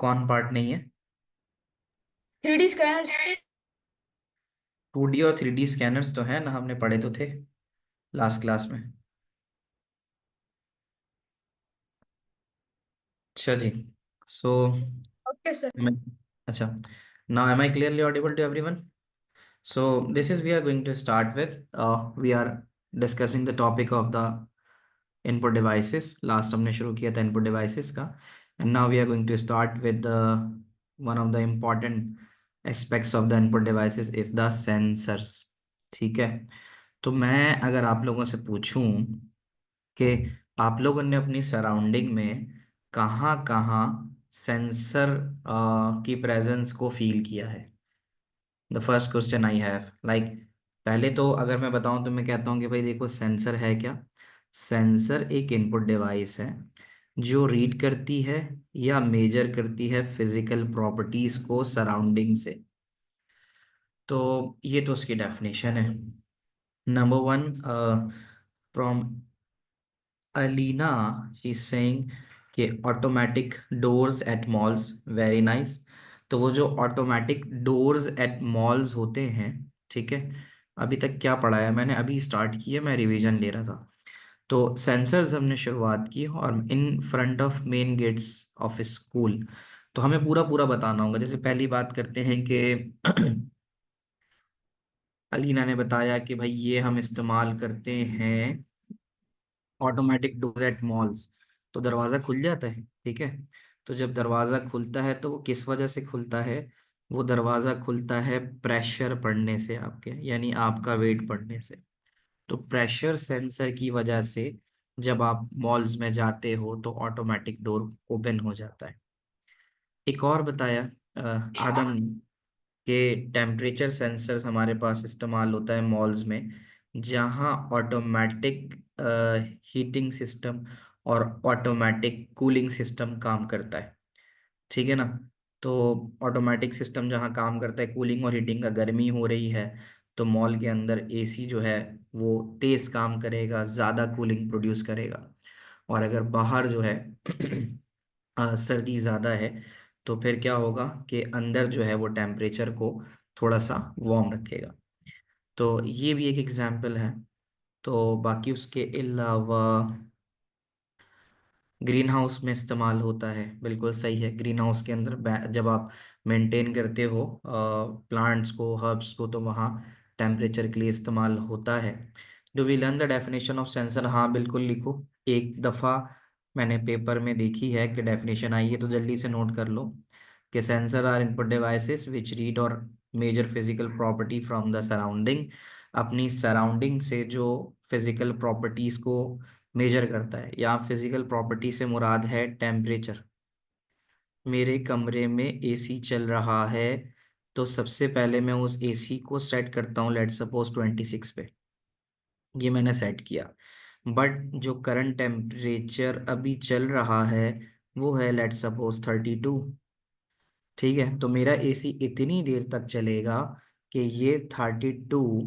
कौन पार्ट नहीं है? 3D scanners. 2D और 3D स्कैनर्स तो है ना, हमने पढ़े तो थे लास्ट क्लास में। अच्छा जी। So okay sir. अच्छा, now am I clearly audible to everyone? So this is we are going to start with we are discussing the topic of the input devices. Last हमने शुरू किया था input devices का, and now we are going to start with the one of the important aspects of the input devices is the sensors. ठीक है। तो मैं अगर आप लोगों से पूछूं कि आप लोगों ने अपनी सराउंडिंग में कहाँ कहाँ सेंसर की प्रेजेंस को फील किया है, the first question I have like, पहले तो अगर मैं बताऊं तो मैं कहता हूं कि भाई देखो, सेंसर है क्या? सेंसर एक इनपुट डिवाइस है जो रीड करती है या मेजर करती है फिजिकल प्रॉपर्टीज को सराउंडिंग से। तो ये तो उसकी डेफिनेशन है। Number one, from Alina, she is saying कि automatic doors at malls, very nice. तो वो जो ऑटोमेटिक डोर्स एट मॉल्स होते हैं, ठीक है, अभी तक क्या पढ़ा है मैंने? अभी स्टार्ट किया, मैं रिवीजन ले रहा था। तो सेंसर्स हमने शुरुआत की और in front of main gates of school. तो हमें पूरा पूरा बताना होगा। जैसे पहली बात करते हैं कि अलीना ने बताया कि भाई ये हम इस्तेमाल करते हैं ऑटोमेटिक डोर्स एट मॉल्स। तो दरवाज़ा खुल जाता है, ठीक है। तो जब दरवाज़ा खुलता है तो वो किस वजह से खुलता है? वो दरवाज़ा खुलता है प्रेशर पड़ने से, आपके यानी आपका वेट पड़ने से। तो प्रेशर सेंसर की वजह से जब आप मॉल्स में जाते हो तो ऑटोमेटिक डोर ओपन हो जाता है। एक और बताया आदम ने कि टेम्परेचर सेंसर्स हमारे पास इस्तेमाल होता है मॉल्स में, जहां ऑटोमेटिक हीटिंग सिस्टम और ऑटोमेटिक कूलिंग सिस्टम काम करता है, ठीक है ना। तो ऑटोमेटिक सिस्टम जहां काम करता है कूलिंग और हीटिंग का, गर्मी हो रही है तो मॉल के अंदर एसी जो है वो तेज काम करेगा, ज़्यादा कूलिंग प्रोड्यूस करेगा। और अगर बाहर जो है सर्दी ज़्यादा है तो फिर क्या होगा कि अंदर जो है वो टेम्परेचर को थोड़ा सा वार्म रखेगा। तो ये भी एक एग्जाम्पल है। तो बाकी उसके अलावा ग्रीन हाउस में इस्तेमाल होता है, बिल्कुल सही है। ग्रीन हाउस के अंदर जब आप मेंटेन करते हो प्लांट्स को, हर्ब्स को, तो वहाँ टेम्परेचर के लिए इस्तेमाल होता है। Do we learn the definition of sensor? हाँ बिल्कुल, लिखो। एक दफ़ा मैंने पेपर में देखी है कि डेफिनेशन आई है, तो जल्दी से नोट कर लो कि sensor are input devices which read or measure physical property from the surrounding. अपनी सराउंडिंग से जो फिजिकल प्रॉपर्टीज को मेजर करता है, या फिजिकल प्रॉपर्टी से मुराद है टेम्परेचर। मेरे कमरे में एसी चल रहा है तो सबसे पहले मैं उस एसी को सेट करता हूँ, लेट सपोज 26 पे, ये मैंने सेट किया। बट जो करंट टेम्परेचर अभी चल रहा है वो है लेट सपोज 32, ठीक है। तो मेरा एसी इतनी देर तक चलेगा कि ये 32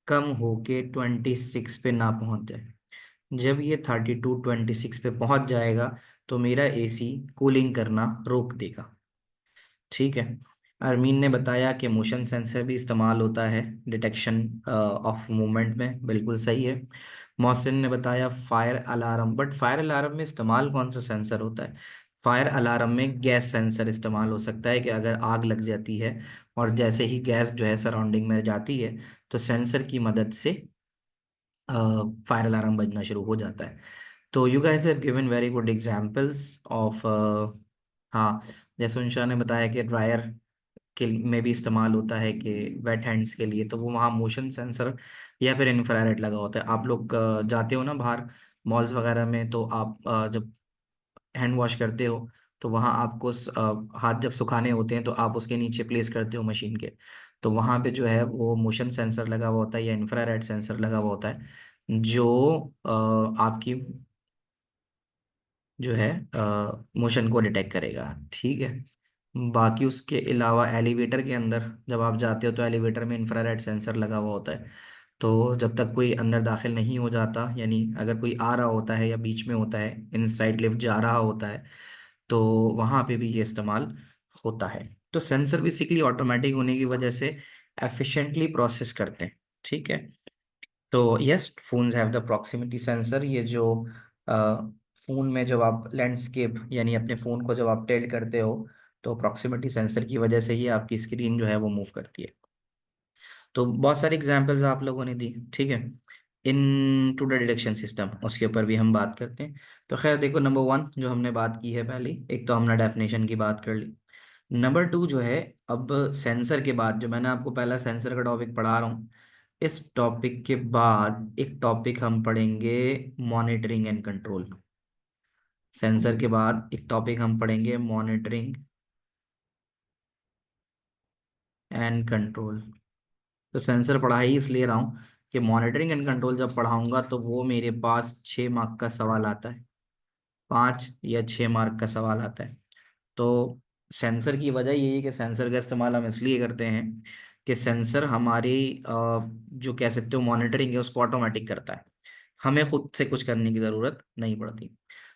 कम होके 26 पे ना पहुंच जाए। जब ये 32 26 पे पहुंच जाएगा तो मेरा एसी कूलिंग करना रोक देगा, ठीक है। अरमीन ने बताया कि मोशन सेंसर भी इस्तेमाल होता है डिटेक्शन ऑफ मूवमेंट में, बिल्कुल सही है। मोहसिन ने बताया fire alarm, but fire alarm में इस्तेमाल कौन सा सेंसर होता है? फायर अलार्म में गैस सेंसर इस्तेमाल हो सकता है कि अगर आग लग जाती है और जैसे ही गैस जो है सराउंडिंग में जाती है तो सेंसर की मदद से फायर अलार्म बजना शुरू हो जाता है। तो you guys have given very good examples of, हाँ, जैसे उनशा ने बताया कि ड्रायर के में भी इस्तेमाल होता है कि वेट हैंड्स के लिए, तो वो वहाँ मोशन सेंसर या फिर इंफ्रारेड लगा होता है। आप लोग जाते हो ना बाहर मॉल्स वगैरह में, तो आप जब हैंड वॉश करते हो तो वहाँ आपको हाथ जब सुखाने होते हैं तो आप उसके नीचे प्लेस करते हो मशीन के, तो वहाँ पे जो है वो मोशन सेंसर लगा हुआ होता है या इंफ्रारेड सेंसर लगा हुआ होता है जो आपकी जो है मोशन को डिटेक्ट करेगा, ठीक है। बाकी उसके अलावा एलिवेटर के अंदर जब आप जाते हो तो एलिवेटर में इंफ्रारेड सेंसर लगा हुआ होता है। तो जब तक कोई अंदर दाखिल नहीं हो जाता, यानी अगर कोई आ रहा होता है या बीच में होता है, इनसाइड लिफ्ट जा रहा होता है, तो वहाँ पे भी ये इस्तेमाल होता है। तो सेंसर बेसिकली ऑटोमेटिक होने की वजह से एफिशिएंटली प्रोसेस करते हैं, ठीक है। तो yes, phones have the proximity sensor. ये जो फोन में जब आप लैंडस्केप यानी अपने फोन को जब आप टिल्ट करते हो, तो प्रॉक्सिमिटी सेंसर की वजह से ही आपकी स्क्रीन जो है वो मूव करती है। तो बहुत सारे एग्जांपल्स आप लोगों ने दी, ठीक है। इन टू द डिटेक्शन सिस्टम, उसके ऊपर भी हम बात करते हैं। तो खैर देखो, नंबर वन जो हमने बात की है पहले, एक तो हमने डेफिनेशन की बात कर ली। नंबर टू जो है, अब सेंसर के बाद जो मैंने आपको पहला सेंसर का टॉपिक पढ़ा रहा हूँ, इस टॉपिक के बाद एक टॉपिक हम पढ़ेंगे मॉनिटरिंग एंड कंट्रोल। सेंसर के बाद एक टॉपिक हम पढ़ेंगे मॉनिटरिंग एंड कंट्रोल। तो सेंसर पढ़ा ही इसलिए रहा हूँ कि मॉनिटरिंग एंड कंट्रोल जब पढ़ाऊंगा तो वो मेरे पास 6 मार्क का सवाल आता है, 5 या 6 मार्क का सवाल आता है। तो सेंसर की वजह यही है कि सेंसर का इस्तेमाल हम इसलिए करते हैं कि सेंसर हमारी जो कह सकते हो मॉनिटरिंग है उसको ऑटोमेटिक करता है, हमें खुद से कुछ करने की ज़रूरत नहीं पड़ती।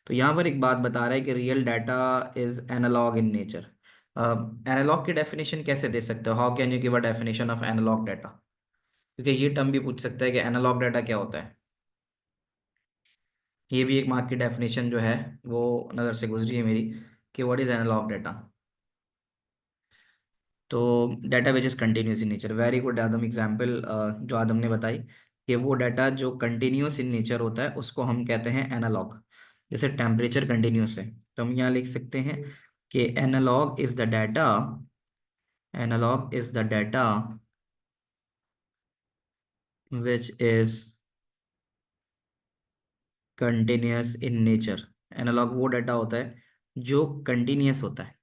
तो यहाँ पर एक बात बता रहा है कि real data is analogue in nature. Analogue की डेफिनेशन कैसे दे सकते हो? How can you give a definition of analogue data? क्योंकि ये टर्म भी पूछ सकता है कि एनालॉग डाटा क्या होता है। ये भी एक मार्क की डेफिनेशन जो है वो नज़र से गुजरी है मेरी, कि व्हाट इज एनालॉग डाटा। तो data which is continuous in nature, very good Adam example जो आदम ने बताई कि वो डाटा जो कंटिन्यूस इन नेचर होता है उसको हम कहते हैं एनालॉग। जैसे टेम्परेचर कंटिन्यूस है, तो हम यहाँ लिख सकते हैं कि analogue is the data which is continuous in nature. Analogue वो डाटा होता है जो कंटिन्यूस होता है।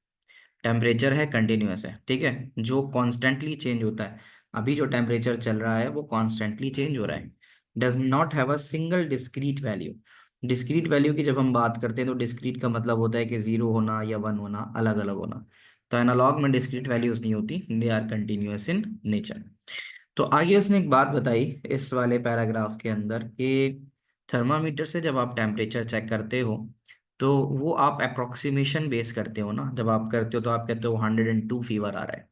टेम्परेचर है, कंटिन्यूअस है, ठीक है, जो कॉन्स्टेंटली चेंज होता है। अभी जो टेम्परेचर चल रहा है वो कॉन्स्टेंटली चेंज हो रहा है। Does not have a single discrete value. Discrete value की जब हम बात करते हैं तो डिस्क्रीट का मतलब होता है कि जीरो होना या वन होना, अलग अलग होना। तो एनालॉग में डिस्क्रीट वैल्यूज नहीं होती, they are continuous in nature. तो आगे उसने एक बात बताई इस वाले पैराग्राफ के अंदर कि थर्मामीटर से जब आप टेम्परेचर चेक करते हो तो वो आप अप्रोक्सीमेशन बेस करते हो ना, जब आप करते हो तो आप कहते हो 102 फीवर आ रहा है।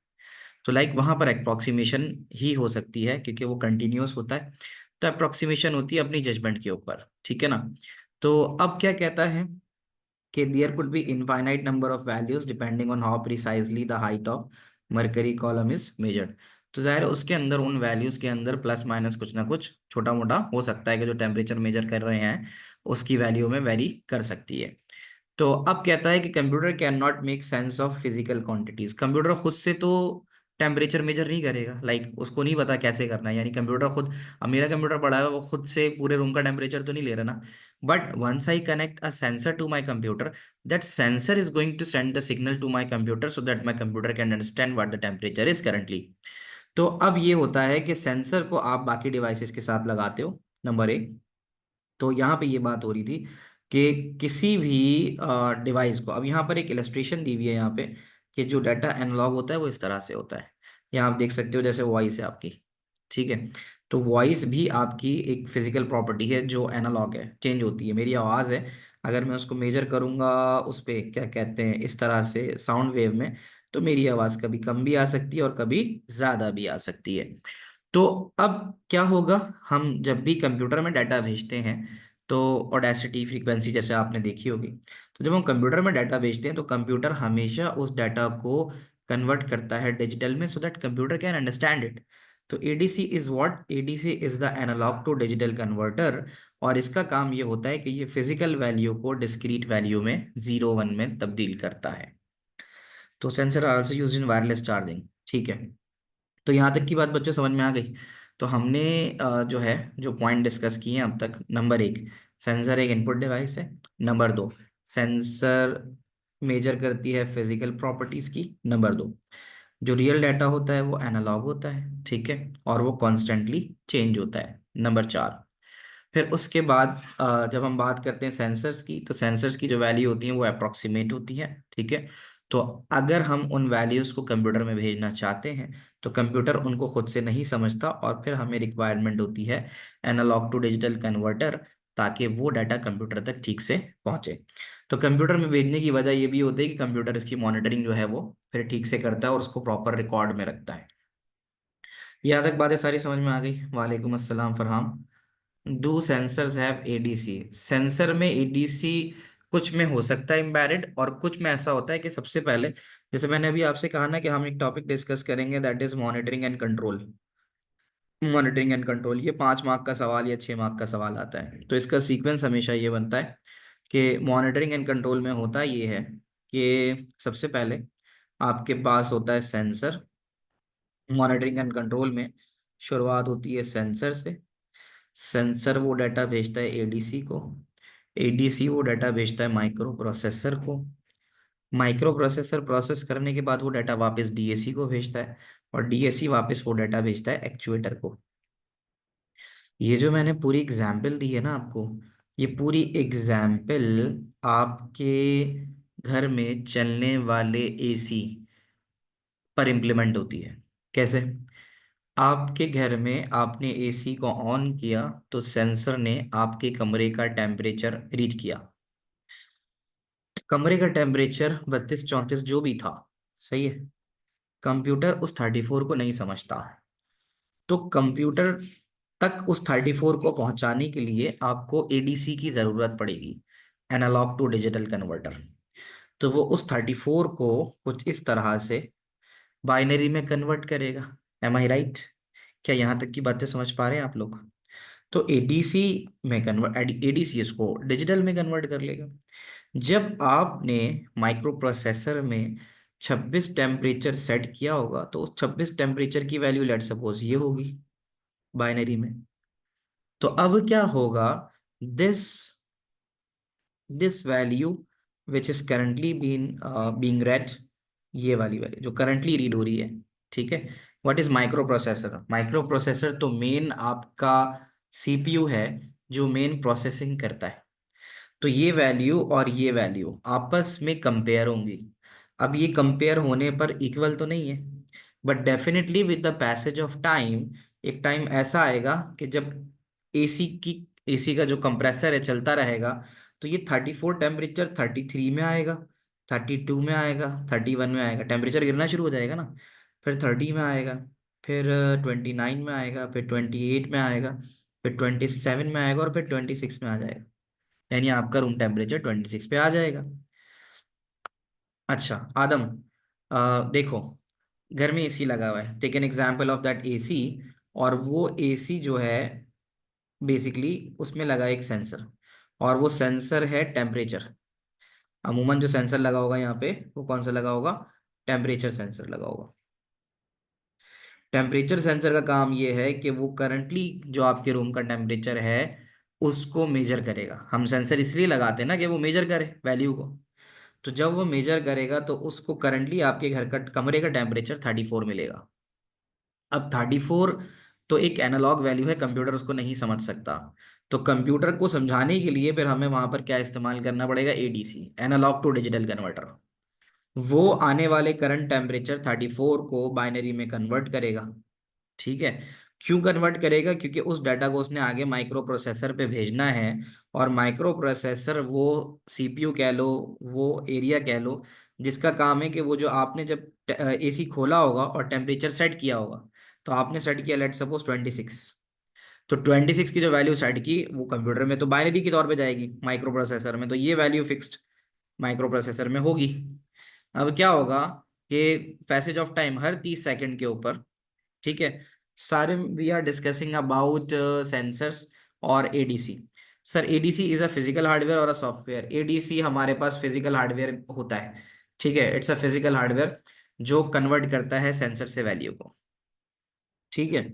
तो लाइक वहां पर अप्रोक्सीमेशन ही हो सकती है क्योंकि वो कंटिन्यूअस होता है। तो अप्रोक्सीमेशन होती है अपनी जजमेंट के ऊपर, ठीक है ना। तो अब क्या कहता है कि there could be infinite number of values depending on how precisely the height of mercury column is measured। तो जाहिर है उसके अंदर उन वैल्यूज के अंदर प्लस माइनस कुछ ना कुछ छोटा मोटा हो सकता है कि जो टेम्परेचर मेजर कर रहे हैं उसकी वैल्यू में वेरी कर सकती है। तो अब कहता है कि computer can not make sense of physical quantities. Computer खुद से तो टेम्परेचर मेजर नहीं करेगा, लाइक उसको नहीं पता कैसे करना है, यानी कंप्यूटर खुद, अब मेरा कंप्यूटर पड़ा है वो खुद से पूरे रूम का टेम्परेचर तो नहीं ले रहा ना। But once I connect a sensor to my computer, that sensor is going to send the signal to my computer so that my computer can understand what the temperature is currently. तो अब ये होता है कि sensor को आप बाकी devices के साथ लगाते हो, नंबर एक। तो यहाँ पे ये बात हो रही थी कि किसी भी डिवाइस को, अब यहाँ पर एक इलस्ट्रेशन दी हुई है यहाँ पे कि जो डाटा एनालॉग होता है वो इस तरह से होता है। यहाँ आप देख सकते हो जैसे वॉइस है आपकी, ठीक है। तो वॉइस भी आपकी एक फिजिकल प्रॉपर्टी है जो एनालॉग है, चेंज होती है। मेरी आवाज़ है, अगर मैं उसको मेजर करूंगा उस पे क्या कहते हैं इस तरह से साउंड वेव में, तो मेरी आवाज़ कभी कम भी आ सकती है और कभी ज़्यादा भी आ सकती है। तो अब क्या होगा, हम जब भी कंप्यूटर में डाटा भेजते हैं तो ऑडेसिटी फ्रीक्वेंसी जैसे आपने देखी होगी, तो जब हम कंप्यूटर में डाटा भेजते हैं तो कंप्यूटर हमेशा उस डाटा को कन्वर्ट करता है डिजिटल में so that computer can understand it. तो ADC is what, ADC is the analog to digital converter. और इसका काम ये होता है कि ये फिजिकल वैल्यू को डिस्क्रीट वैल्यू में जीरो वन में तब्दील करता है। तो sensor are also used in wireless charging, ठीक है। तो यहाँ तक की बात बच्चों समझ में आ गई। तो हमने जो है जो पॉइंट डिस्कस किए हैं अब तक, नंबर एक, सेंसर एक इनपुट डिवाइस है। नंबर दो, सेंसर मेजर करती है फिजिकल प्रॉपर्टीज की। नंबर दो, जो रियल डाटा होता है वो एनालॉग होता है, ठीक है, और वो कॉन्स्टेंटली चेंज होता है। नंबर चार, फिर उसके बाद जब हम बात करते हैं सेंसर्स की, तो सेंसर्स की जो वैल्यू होती है वो अप्रोक्सीमेट होती है, ठीक है। तो अगर हम उन वैल्यूज़ को कंप्यूटर में भेजना चाहते हैं तो कंप्यूटर उनको खुद से नहीं समझता और फिर हमें रिक्वायरमेंट होती है एनालॉग टू डिजिटल कन्वर्टर ताकि वो डाटा कंप्यूटर तक ठीक से पहुंचे। तो कंप्यूटर में भेजने की वजह ये भी होती है कि कंप्यूटर इसकी मॉनिटरिंग जो है वो फिर ठीक से करता है और उसको प्रॉपर रिकॉर्ड में रखता है। यहाँ तक बातें सारी समझ में आ गई? वालेकुम अस्सलाम Farham. Do sensors have ADC? Sensor में एडीसी कुछ में हो सकता है एम्बेडेड, और कुछ में ऐसा होता है कि सबसे पहले, जैसे मैंने अभी आपसे कहा ना कि हम एक टॉपिक डिस्कस करेंगे, that is monitoring and control. Monitoring and control ये 5 मार्क का सवाल या 6 मार्क का सवाल आता है। तो इसका सीक्वेंस हमेशा ये बनता है कि मॉनिटरिंग एंड कंट्रोल में होता ये है कि सबसे पहले आपके पास होता है सेंसर। मॉनिटरिंग एंड कंट्रोल में शुरुआत होती है सेंसर से। सेंसर वो डाटा भेजता है एडीसी को। एडीसी वो डाटा भेजता है माइक्रो प्रोसेसर को। माइक्रो प्रोसेसर प्रोसेस करने के बाद वो डाटा वापस डीएसी को भेजता है, और डीएसी वापस वो डाटा भेजता है एक्चुएटर को। ये जो मैंने पूरी एग्जाम्पल दी है ना आपको, ये पूरी एग्जाम्पल आपके घर में चलने वाले एसी पर इम्प्लीमेंट होती है। कैसे? आपके घर में आपने एसी को ऑन किया तो सेंसर ने आपके कमरे का टेम्परेचर रीड किया। कमरे का टेम्परेचर 32 34 जो भी था, सही है। कंप्यूटर उस 34 को नहीं समझता, तो कंप्यूटर तक उस 34 को पहुंचाने के लिए आपको एडीसी की जरूरत पड़ेगी, एनालॉग टू डिजिटल कन्वर्टर। तो वो उस 34 को कुछ इस तरह से बाइनरी में कन्वर्ट करेगा। एम आई राइट? क्या यहाँ तक की बातें समझ पा रहे हैं आप लोग? तो एडीसी में कन्वर्ट, एडीसी इसको डिजिटल में कन्वर्ट कर लेगा। जब आपने माइक्रो प्रोसेसर में 26 टेम्परेचर सेट किया होगा, तो उस 26 टेम्परेचर की वैल्यू लेट सपोज ये होगी बाइनरी में। तो अब क्या होगा? This this value which is currently being red, ये वाली वैल्यू जो करंटली रीड हो रही है, ठीक है। What is micro processor? Micro processor तो मेन आपका सीपीयू है, जो मेन प्रोसेसिंग करता है। तो ये वैल्यू और ये वैल्यू आपस में कंपेयर होंगी। अब ये कंपेयर होने पर इक्वल तो नहीं है, but definitely with the passage of time एक टाइम ऐसा आएगा कि जब एसी की एसी का जो कंप्रेसर है चलता रहेगा, तो ये 34 टेम्परेचर 33 में आएगा, 32 में आएगा, 31 में आएगा, टेम्परेचर गिरना शुरू हो जाएगा ना। फिर 30 में आएगा, फिर 29 में आएगा, फिर 28 में आएगा, फिर 27 में आएगा, और फिर 26 में आ जाएगा। यानी आपका रूम टेम्परेचर 26 पे आ जाएगा। अच्छा आदम, देखो, घर में एसी लगा हुआ है, take an example of that AC. और वो एसी जो है बेसिकली उसमें लगा है एक सेंसर, और वो सेंसर है टेम्परेचर। अमूमन जो सेंसर लगा होगा यहाँ पे वो कौन सा लगा होगा? टेम्परेचर सेंसर लगा होगा। टेम्परेचर सेंसर का काम ये है कि वो करंटली जो आपके रूम का टेम्परेचर है उसको मेजर करेगा। हम सेंसर इसलिए लगाते हैं ना कि वो मेजर करे वैल्यू को। तो जब वो मेजर करेगा तो उसको करंटली आपके घर का कमरे का टेम्परेचर 34 मिलेगा। अब 34 तो एक एनालॉग वैल्यू है, कंप्यूटर उसको नहीं समझ सकता। तो कंप्यूटर को समझाने के लिए फिर हमें वहां पर क्या इस्तेमाल करना पड़ेगा? ADC, analogue to digital converter. वो आने वाले करंट टेम्परेचर 34 को बाइनरी में कन्वर्ट करेगा, ठीक है। क्यों कन्वर्ट करेगा? क्योंकि उस डाटा को उसने आगे माइक्रो प्रोसेसर पे भेजना है। और माइक्रो प्रोसेसर वो सीपीयू कह लो, वो एरिया कह लो, जिसका काम है कि वो जो आपने जब एसी खोला होगा और टेम्परेचर सेट किया होगा, तो आपने सेट किया लेट सपोज 26। तो 26 की जो वैल्यू सेट की वो कंप्यूटर में तो बाइनरी के तौर पे जाएगी, माइक्रो प्रोसेसर में तो ये वैल्यू फिक्स्ड माइक्रो प्रोसेसर में होगी। अब क्या होगा कि पैसेज ऑफ टाइम हर 30 सेकंड के ऊपर, ठीक है, सारे we are discussing about sensors और ADC. Sir ADC is a physical hardware or a software? ADC हमारे पास फिजिकल हार्डवेयर होता है, ठीक है, इट्स अ फिजिकल हार्डवेयर जो कन्वर्ट करता है सेंसर से वैल्यू को, ठीक है।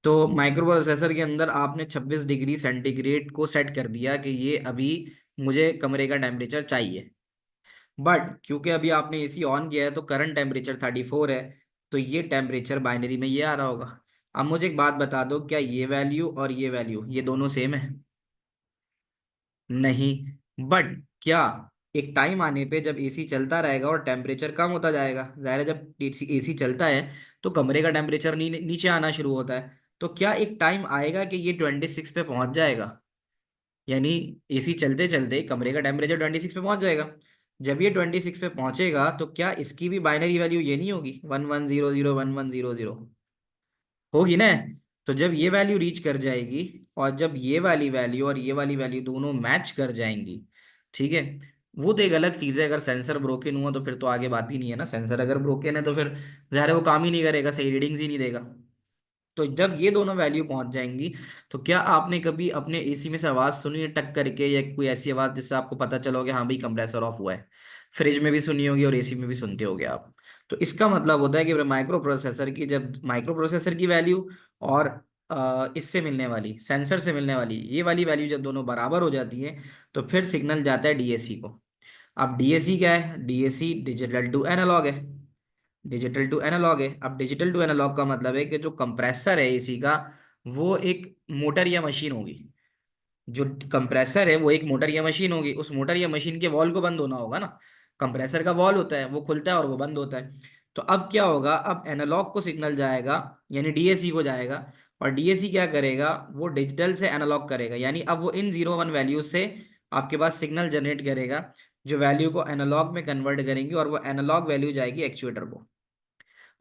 तो माइक्रो प्रोसेसर के अंदर आपने 26 डिग्री सेंटीग्रेड को सेट कर दिया कि ये अभी मुझे कमरे का टेम्परेचर चाहिए। बट क्योंकि अभी आपने एसी ऑन किया है तो करंट टेम्परेचर 34 है, तो ये टेम्परेचर बाइनरी में ये आ रहा होगा। अब मुझे एक बात बता दो, क्या ये वैल्यू और ये वैल्यू ये दोनों सेम है? नहीं। बट क्या एक टाइम आने पे जब एसी चलता रहेगा और टेम्परेचर कम होता जाएगा, जाहिर है जब एसी चलता है तो कमरे का टेम्परेचर नीचे आना शुरू होता है, तो क्या एक टाइम आएगा कि ये 26 पे पहुंच जाएगा? यानी एसी चलते चलते कमरे का टेम्परेचर 26 पे पहुंच जाएगा। जब ये 26 पे पहुंचेगा तो क्या इसकी भी बाइनरी वैल्यू ये नहीं होगी, 1100 1100, होगी ना। तो जब ये वैल्यू रीच कर जाएगी, और जब ये वाली वैल्यू और ये वाली वैल्यू दोनों मैच कर जाएंगी, ठीक है, वो तो एक अलग चीज है। अगर सेंसर ब्रोकन हुआ तो फिर तो आगे बात ही नहीं है ना। सेंसर अगर ब्रोकन है तो फिर ज़ाहिर है वो काम ही नहीं करेगा, सही रीडिंग्स ही नहीं देगा। तो जब ये दोनों वैल्यू पहुंच जाएंगी, तो क्या आपने कभी अपने एसी में से आवाज सुनी है टक करके, या कोई ऐसी आवाज जिससे आपको पता चला हो कि हाँ भाई कंप्रेसर ऑफ हुआ है? फ्रिज में भी सुनी होगी और एसी में भी सुनते होगे आप। तो इसका मतलब होता है कि माइक्रो प्रोसेसर की, जब माइक्रो प्रोसेसर की वैल्यू और इससे मिलने वाली, सेंसर से मिलने वाली ये वाली वैल्यू जब दोनों बराबर हो जाती है, तो फिर सिग्नल जाता है डीएसी को। अब डीएसी क्या है? डीएसी डिजिटल टू एनालॉग है। डिजिटल टू एनालॉग है। अब डिजिटल टू एनालॉग का मतलब है कि जो कंप्रेसर है एसी का, वो एक मोटर या मशीन होगी। जो कंप्रेसर है वो एक मोटर या मशीन होगी। उस मोटर या मशीन के वॉल को बंद होना होगा ना। कंप्रेसर का वॉल होता है, वो खुलता है और वो बंद होता है। तो अब क्या होगा? अब एनालॉग को सिग्नल जाएगा, यानी डीएसी को जाएगा। और डीएसी क्या करेगा? वो डिजिटल से एनालॉग करेगा, यानी अब वो इन 01 वैल्यू से आपके पास सिग्नल जनरेट करेगा, जो वैल्यू को एनालॉग में कन्वर्ट करेंगे, और वो एनालॉग वैल्यू जाएगी एक्चुएटर को।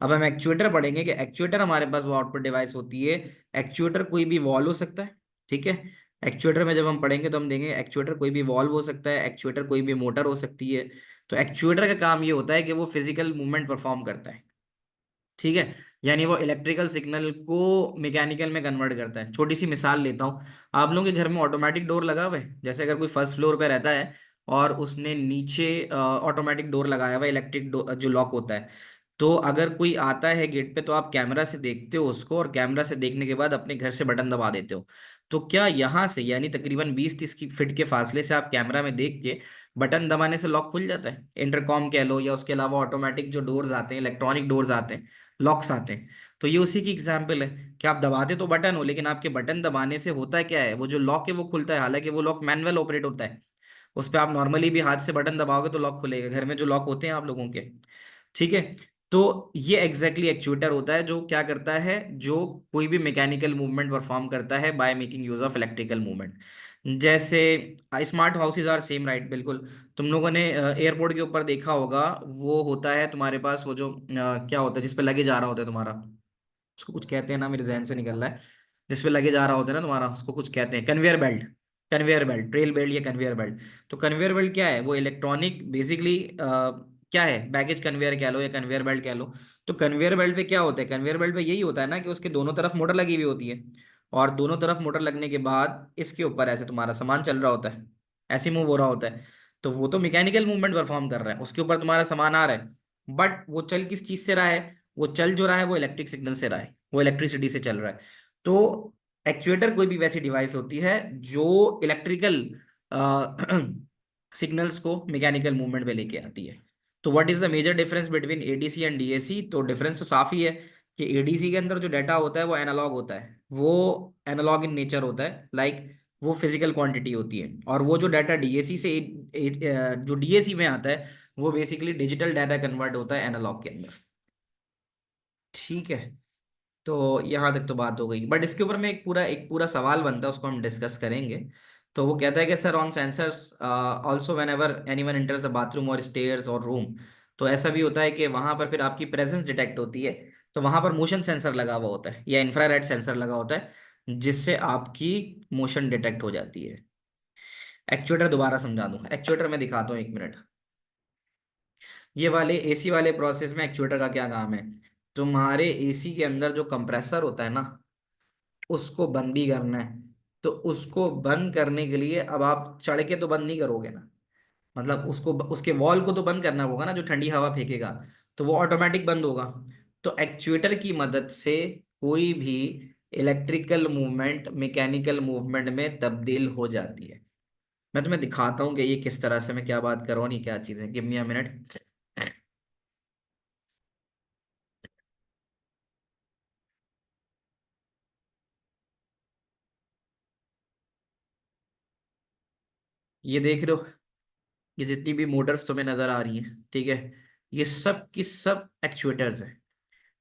अब हम एक्चुएटर पढ़ेंगे कि एक्चुएटर हमारे पास वो आउटपुट डिवाइस होती है। एक्चुएटर कोई भी वॉल हो सकता है, ठीक है। एक्चुएटर में जब हम पढ़ेंगे तो हम देंगे एक्चुएटर कोई भी वॉल्व हो सकता है, एक्चुएटर कोई भी मोटर हो सकती है। तो एक्चुएटर का काम ये होता है कि वो फिजिकल मूवमेंट परफॉर्म करता है, ठीक है। यानी वो इलेक्ट्रिकल सिग्नल को मैकेनिकल में कन्वर्ट करता है। छोटी सी मिसाल लेता हूँ। आप लोगों के घर में ऑटोमेटिक डोर लगा हुआ है, जैसे अगर कोई फर्स्ट फ्लोर पे रहता है और उसने नीचे ऑटोमेटिक डोर लगाया हुआ है, इलेक्ट्रिक जो लॉक होता है। तो अगर कोई आता है गेट पे तो आप कैमरा से देखते हो उसको, और कैमरा से देखने के बाद अपने घर से बटन दबा देते हो। तो क्या यहाँ से, यानी तकरीबन 20-30 की फीट के फासले से आप कैमरा में देख के बटन दबाने से लॉक खुल जाता है? इंटरकॉम कह लो, या उसके अलावा ऑटोमेटिक जो डोर्स आते हैं, इलेक्ट्रॉनिक डोर्स आते हैं, लॉक्स आते हैं। तो ये उसी की एग्जाम्पल है कि आप दबाते तो बटन हो, लेकिन आपके बटन दबाने से होता क्या है? वो जो लॉक है वो खुलता है, हालांकि वो लॉक मैनुअल ऑपरेट होता है। उस पर आप नॉर्मली भी हाथ से बटन दबाओगे तो लॉक खुलेगा, घर में जो लॉक होते हैं आप लोगों के, ठीक है। तो ये एग्जैक्टली एक्चुएटर होता है, जो क्या करता है? जो कोई भी मैकेनिकल मूवमेंट परफॉर्म करता है by making use of electrical movement. जैसे smart houses are same, right, बिल्कुल। तुम लोगों ने एयरपोर्ट के ऊपर देखा होगा, वो होता है तुम्हारे पास वो जो क्या होता है जिस पे लगे जा रहा होता है तुम्हारा, उसको कुछ कहते हैं ना, मेरे जहन से निकल रहा है। जिस पे लगे जा रहा होता है ना तुम्हारा, उसको कुछ कहते हैं, conveyor belt. Conveyor belt, trail belt या कन्वेयर बेल्ट। तो कन्वेयर बेल्ट क्या है? वो इलेक्ट्रॉनिक बेसिकली क्या है, बैगेज कन्वेयर कह लो या कन्वेयर बेल्ट कह लो। तो कन्वेयर बेल्ट पे क्या होता है? कन्वेयर बेल्ट पे यही होता है ना कि उसके दोनों तरफ मोटर लगी हुई होती है, और दोनों तरफ मोटर लगने के बाद इसके ऊपर ऐसे तुम्हारा सामान चल रहा होता है, ऐसे मूव हो रहा होता है। तो वो तो मैकेनिकल मूवमेंट परफॉर्म कर रहा है, उसके ऊपर तुम्हारा सामान आ रहा है। बट वो चल किस चीज से रहा है? वो चल जो रहा है वो इलेक्ट्रिक सिग्नल से रहा है, वो इलेक्ट्रिसिटी से चल रहा है। तो एक्चुएटर कोई भी वैसी डिवाइस होती है जो इलेक्ट्रिकल सिग्नल्स को मैकेनिकल मूवमेंट में लेके आती है। तो what is the major difference between ADC and DAC? तो डिफरेंस तो साफ ही है कि एडीसी के अंदर जो डाटा होता है वो एनालॉग होता है, वो एनालॉग इन नेचर होता है, लाइक वो फिजिकल क्वांटिटी होती है। और वो जो डाटा डीएसी से जो डीएसी में आता है, वो बेसिकली डिजिटल डाटा कन्वर्ट होता है एनालॉग के अंदर, ठीक है। तो यहाँ तक तो बात हो गई, बट इसके ऊपर में एक पूरा सवाल बनता है, उसको हम डिस्कस करेंगे। तो वो कहता है कि sir, on sensors also when ever anyone enters a bathroom और स्टेयर्स और रूम, तो ऐसा भी होता है कि वहां पर फिर आपकी प्रेजेंस डिटेक्ट होती है। तो वहां पर मोशन सेंसर लगा हुआ होता है या इंफ्रारेड सेंसर लगा होता है, जिससे आपकी मोशन डिटेक्ट हो जाती है। एक्चुएटर दोबारा समझा दूं, एक्चुएटर में दिखाता हूँ, 1 मिनट। ये वाले एसी वाले प्रोसेस में एक्चुएटर का क्या काम है? तुम्हारे एसी के अंदर जो कंप्रेसर होता है ना, उसको बंद भी करना है। तो उसको बंद करने के लिए अब आप चढ़ के तो बंद नहीं करोगे ना, मतलब उसको, उसके वॉल को तो बंद करना होगा ना, जो ठंडी हवा फेंकेगा। तो वो ऑटोमेटिक बंद होगा। तो एक्चुएटर की मदद से कोई भी इलेक्ट्रिकल मूवमेंट मैकेनिकल मूवमेंट में तब्दील हो जाती है। मैं तुम्हें दिखाता हूँ कि ये किस तरह से, मैं क्या बात कर रहा हूँ, नहीं क्या चीज़ है, गिव मी अ मिनट। ये देख रहे हो, ये जितनी भी मोटर्स तुम्हें नजर आ रही हैं, ठीक है, ये सब की सब एक्चुएटर्स हैं।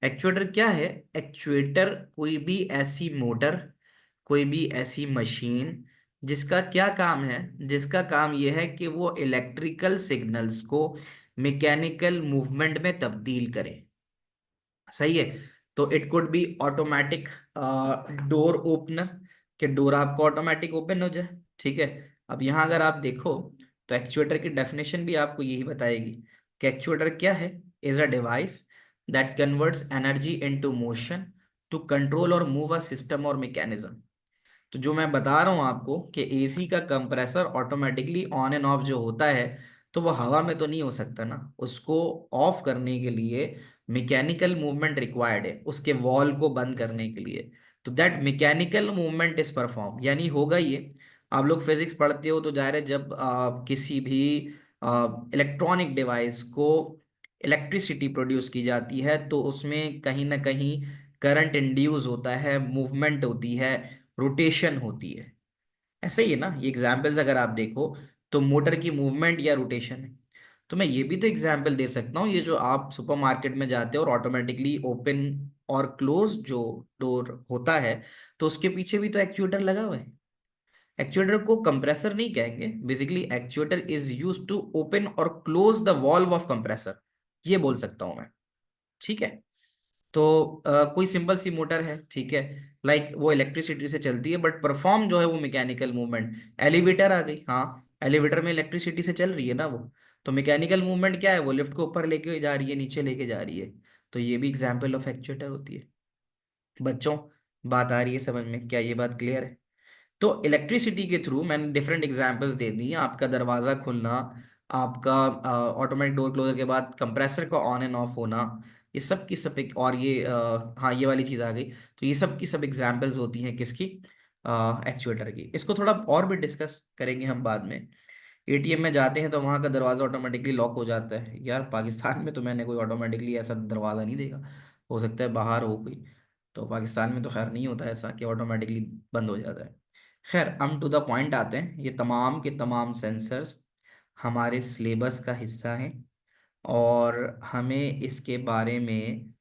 एक्चुएटर क्या है? एक्चुएटर कोई भी ऐसी मोटर, कोई भी ऐसी मशीन जिसका क्या काम है, जिसका काम यह है कि वो इलेक्ट्रिकल सिग्नल्स को मैकेनिकल मूवमेंट में तब्दील करे। सही है। तो it could be automatic door opener, कि डोर आपको ऑटोमेटिक ओपन हो जाए। ठीक है। अब यहाँ अगर आप देखो तो एक्चुएटर की डेफिनेशन भी आपको यही बताएगी कि एक्चुएटर क्या है। Is a device that converts energy into motion to control और मूव अ सिस्टम और मैकेनिज्म। तो जो मैं बता रहा हूं आपको कि एसी का compressor automatically on end of जो होता है, तो वो हवा में तो नहीं हो सकता ना, उसको ऑफ करने के लिए मैकेनिकल मूवमेंट रिक्वायर्ड है, उसके वॉल को बंद करने के लिए। तो that mechanical movement is perform, यानी होगा ये। आप लोग फिजिक्स पढ़ते हो तो जाहिर है जब किसी भी इलेक्ट्रॉनिक डिवाइस को इलेक्ट्रिसिटी प्रोड्यूस की जाती है तो उसमें कहीं ना कहीं करंट इंड्यूस होता है, मूवमेंट होती है, रोटेशन होती है। ऐसे ही है ना, ये एग्जाम्पल्स अगर आप देखो तो मोटर की मूवमेंट या रोटेशन है। तो मैं ये भी तो एग्जाम्पल दे सकता हूँ, ये जो आप सुपरमार्केट में जाते हो और ऑटोमेटिकली ओपन और क्लोज जो डोर होता है, तो उसके पीछे भी तो एक्चुएटर लगा हुआ है। एक्चुएटर को कंप्रेसर नहीं कहेंगे, basically actuator is use to open और close the valve of compressor, ये बोल सकता हूं मैं। ठीक है। तो कोई सिंपल सी मोटर है, ठीक है, लाइक वो इलेक्ट्रिसिटी से चलती है बट परफॉर्म जो है वो मैकेनिकल मूवमेंट। एलिवेटर आ गई, हाँ, एलिवेटर में इलेक्ट्रिसिटी से चल रही है ना वो, तो मैकेनिकल मूवमेंट क्या है, वो लिफ्ट को ऊपर लेके जा रही है, नीचे लेके जा रही है। तो ये भी एग्जाम्पल ऑफ एक्चुएटर होती है। बच्चों, बात आ रही है समझ में, क्या ये बात क्लियर है? तो इलेक्ट्रिसिटी के थ्रू मैंने डिफरेंट एग्जांपल्स दे दी, आपका दरवाजा खुलना, आपका ऑटोमेटिक डोर क्लोजर के बाद कंप्रेसर का ऑन एंड ऑफ होना, ये सब की सब और ये हाँ ये वाली चीज़ आ गई। तो ये सब की सब एग्जांपल्स होती हैं किसकी, एक्चुएटर की। इसको थोड़ा और भी डिस्कस करेंगे हम बाद में। एटीएम में जाते हैं तो वहाँ का दरवाज़ा ऑटोमेटिकली लॉक हो जाता है, यार पाकिस्तान में तो मैंने कोई ऑटोमेटिकली ऐसा दरवाज़ा नहीं देखा, हो सकता है बाहर हो कोई। तो पाकिस्तान में तो खैर नहीं होता ऐसा कि ऑटोमेटिकली बंद हो जाता है। खैर हम टू द पॉइंट आते हैं, ये तमाम के तमाम सेंसर्स हमारे सिलेबस का हिस्सा हैं, और हमें इसके बारे में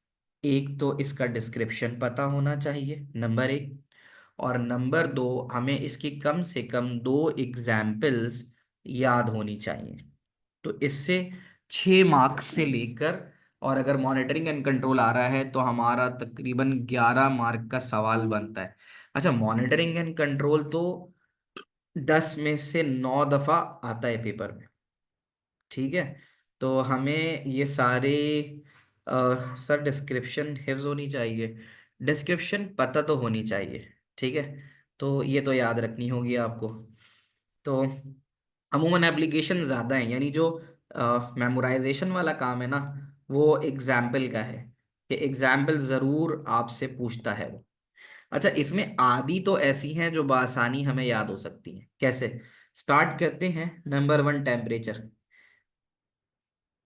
एक तो इसका डिस्क्रिप्शन पता होना चाहिए, नंबर एक, और नंबर दो, हमें इसकी कम से कम दो एग्जाम्पल्स याद होनी चाहिए। तो इससे 6 मार्क्स से लेकर, और अगर मॉनिटरिंग एंड कंट्रोल आ रहा है तो हमारा तकरीबन 11 मार्क का सवाल बनता है। अच्छा, मॉनिटरिंग एंड कंट्रोल तो 10 में से 9 दफा आता है पेपर में। ठीक है। तो हमें ये सारे सर डिस्क्रिप्शन हिफ्ज होनी चाहिए, डिस्क्रिप्शन पता तो होनी चाहिए। ठीक है। तो ये तो याद रखनी होगी आपको। तो अमूमन एप्लीकेशन ज़्यादा है, यानी जो मेमोराइजेशन वाला काम है ना, वो एग्जाम्पल का है, कि एग्जाम्पल ज़रूर आपसे पूछता है वो। अच्छा, इसमें आदि तो ऐसी हैं जो बआसानी हमें याद हो सकती हैं। कैसे? स्टार्ट करते हैं, नंबर वन टेम्परेचर।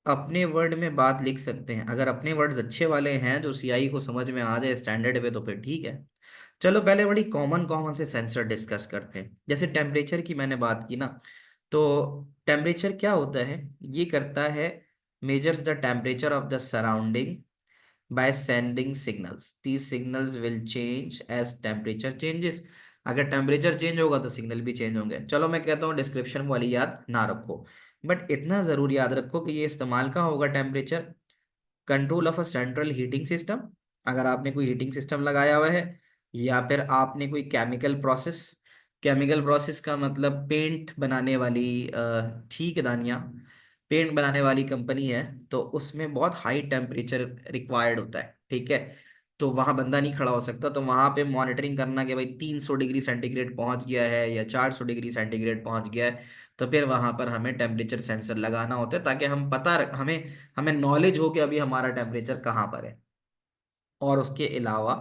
अपने वर्ड में बात लिख सकते हैं, अगर अपने वर्ड्स अच्छे वाले हैं जो सीआई को समझ में आ जाए स्टैंडर्ड पे, तो फिर ठीक है। चलो पहले बड़ी कॉमन कॉमन से सेंसर डिस्कस करते हैं। जैसे टेम्परेचर की मैंने बात की ना, तो टेम्परेचर क्या होता है, ये करता है, measures the temperature of the surrounding by sending signals. These signals will change as temperature changes. अगर टेम्परेचर चेंज होगा तो सिग्नल भी चेंज होंगे। चलो मैं कहता हूँ डिस्क्रिप्शन वाली याद ना रखो, बट इतना जरूर याद रखो कि ये इस्तेमाल का होगा temperature, control of a central heating system. अगर आपने कोई हीटिंग सिस्टम लगाया हुआ है, या फिर आपने कोई केमिकल प्रोसेस, केमिकल प्रोसेस का मतलब पेंट बनाने वाली, ठीक है दानिया, पेंट बनाने वाली कंपनी है, तो उसमें बहुत हाई टेम्परेचर रिक्वायर्ड होता है। ठीक है। तो वहां बंदा नहीं खड़ा हो सकता, तो वहां पे मॉनिटरिंग करना कि भाई 300 डिग्री सेंटीग्रेड पहुंच गया है या 400 डिग्री सेंटीग्रेड पहुंच गया है, तो फिर वहां पर हमें टेम्परेचर सेंसर लगाना होता है, ताकि हम हमें हमें नॉलेज हो कि अभी हमारा टेम्परेचर कहाँ पर है। और उसके अलावा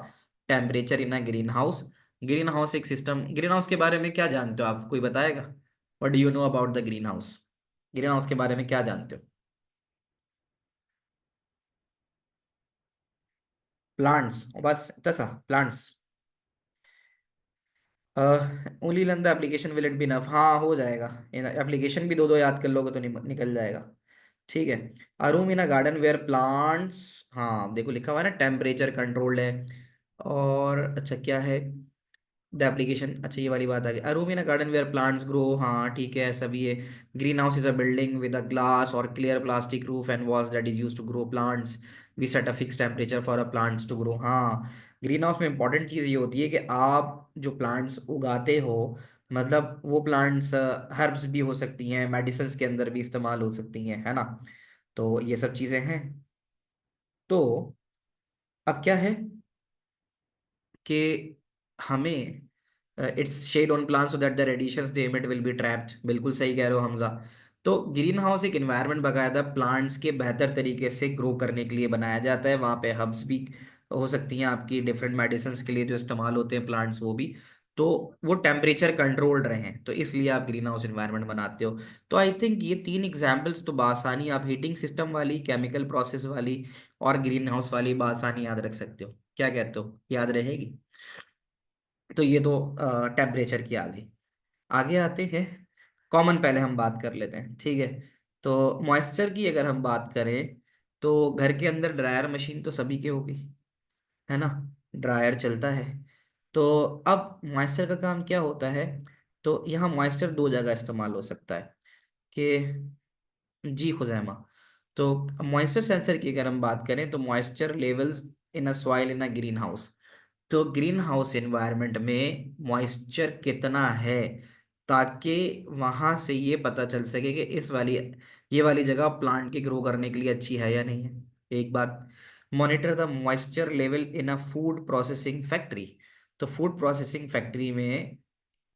temperature in a green house. Green house एक सिस्टम, ग्रीन हाउस के बारे में क्या जानते हो आप, कोई बताएगा? What do you know about the green house? Green house के बारे में क्या जानते हो? प्लांट्स, बस तसा प्लांट्स। ओनली लन the application will it be enough, हाँ हो जाएगा। एप्लीकेशन भी दो दो याद कर लोगे तो निकल जाएगा। ठीक है। A room in a garden where plants, हाँ देखो लिखा हुआ है ना, टेम्परेचर कंट्रोल्ड है। और अच्छा क्या है, द एप्लीकेशन, अच्छा ये वाली बात आ गई। A room in a garden where plants grow, हाँ ठीक है, ऐसा भी है। Green house is a building with a glass or clear plastic roof and walls that is use to grow plants. We set a fix temperature for a plants to grow. हाँ, green house में important चीज़ ये होती है कि आप जो plants उगाते हो, मतलब वो प्लांट्स हर्ब्स भी हो सकती हैं, मेडिसिन के अंदर भी इस्तेमाल हो सकती हैं, है ना। तो ये सब चीज़ें हैं। तो अब क्या है कि हमें its shade on plant so that the radiations they emit will be trapped. बिल्कुल सही कह रहे हो हमजा। तो ग्रीन हाउस एक एनवायरनमेंट बाकायदा प्लांट्स के बेहतर तरीके से ग्रो करने के लिए बनाया जाता है। वहाँ पे हब्स भी हो सकती हैं आपकी डिफरेंट मेडिसिन के लिए जो इस्तेमाल होते हैं प्लांट्स, वो भी। तो वो टेम्परेचर कंट्रोल्ड रहे, तो इसलिए आप ग्रीन हाउस इन्वायरमेंट बनाते हो। तो आई थिंक ये तीन एग्जाम्पल्स तो बासानी आप हीटिंग सिस्टम वाली, केमिकल प्रोसेस वाली और ग्रीन हाउस वाली बासानी याद रख सकते हो। क्या कहते हो, याद रहेगी? तो ये तो टेम्परेचर की आ गई। आगे आते हैं, कॉमन पहले हम बात कर लेते हैं, ठीक है। तो मॉइस्चर की अगर हम बात करें, तो घर के अंदर ड्रायर मशीन तो सभी के होगी, है ना। ड्रायर चलता है। तो अब मॉइस्चर का काम क्या होता है? तो यहाँ मॉइस्चर दो जगह इस्तेमाल हो सकता है कि, जी खुजैमा, तो मॉइस्चर सेंसर की अगर हम बात करें, तो moisture levels in a soil in a green house. तो ग्रीन हाउस एनवायरनमेंट में मॉइस्चर कितना है, ताकि वहां से ये पता चल सके कि इस वाली, ये वाली जगह प्लांट के ग्रो करने के लिए अच्छी है या नहीं है। एक बात, monitor the moisture level in a food processing factory. तो फूड प्रोसेसिंग फैक्ट्री में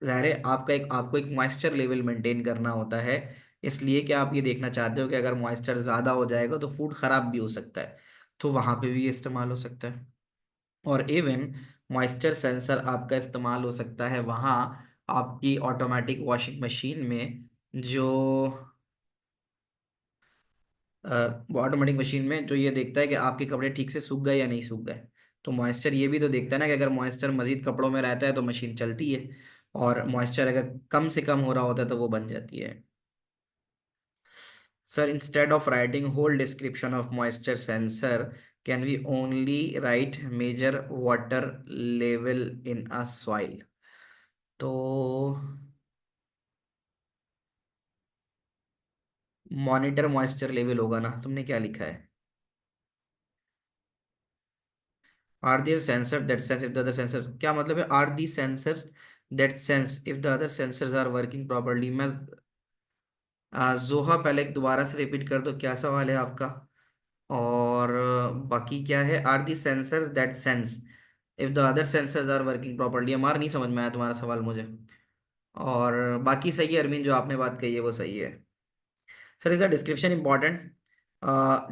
ज़ाहिर है आपको एक मॉइस्चर लेवल मेंटेन करना होता है। इसलिए कि आप ये देखना चाहते हो कि अगर मॉइस्चर ज़्यादा हो जाएगा तो फूड ख़राब भी हो सकता है। तो वहाँ पे भी ये इस्तेमाल हो सकता है। और इवन मॉइस्चर सेंसर आपका इस्तेमाल हो सकता है वहाँ आपकी ऑटोमेटिक वॉशिंग मशीन में, जो ऑटोमेटिक मशीन में जो ये देखता है कि आपके कपड़े ठीक से सूख गए या नहीं सूख गए। तो मॉइस्चर ये भी तो देखता है ना कि अगर मॉइस्चर मजीद कपड़ों में रहता है तो मशीन चलती है, और मॉइस्चर अगर कम से कम हो रहा होता है तो वो बन जाती है। Sir, instead of writing whole description of moisture sensor, can we only write measure water level in a soil? तो मॉनिटर मॉइस्चर लेवल होगा ना, तुमने क्या लिखा है? Are there sensor that sense if the other sensor, क्या मतलब है are the sensors that sense if the other sensors are working properly? मैं जोहा पहले दोबारा से रिपीट कर दो, क्या सवाल है आपका? और बाकी क्या है? Are the sensors that sense if the other sensors are working properly. हमारा नहीं समझ में आया तुम्हारा सवाल मुझे। और बाकी सही है अरमीन, जो आपने बात कही है वो सही है। Sir, is a description important?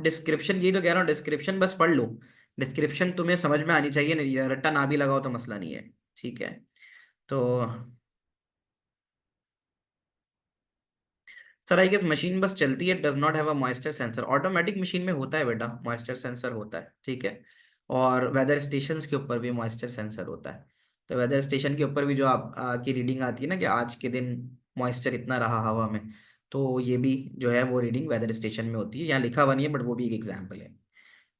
Description, यही तो कह रहा हूँ, डिस्क्रिप्शन बस पढ़ लो। डिस्क्रिप्शन तुम्हें समझ में आनी चाहिए, नहीं रट्टा ना भी लगाओ तो मसला नहीं है, ठीक है। तो सर आई गेस मशीन बस चलती है, does not have a moisture sensor. Automatic machine में होता है बेटा, मॉइस्चर सेंसर होता है, ठीक है। और वेदर स्टेशन के ऊपर भी मॉइस्चर सेंसर होता है। तो वेदर स्टेशन के ऊपर भी जो आप की रीडिंग आती है ना कि आज के दिन मॉइस्चर इतना रहा हवा में, तो ये भी जो है वो रीडिंग वेदर स्टेशन में होती है। यहाँ लिखा हुआ नहीं है बट वो भी एक एग्जाम्पल है,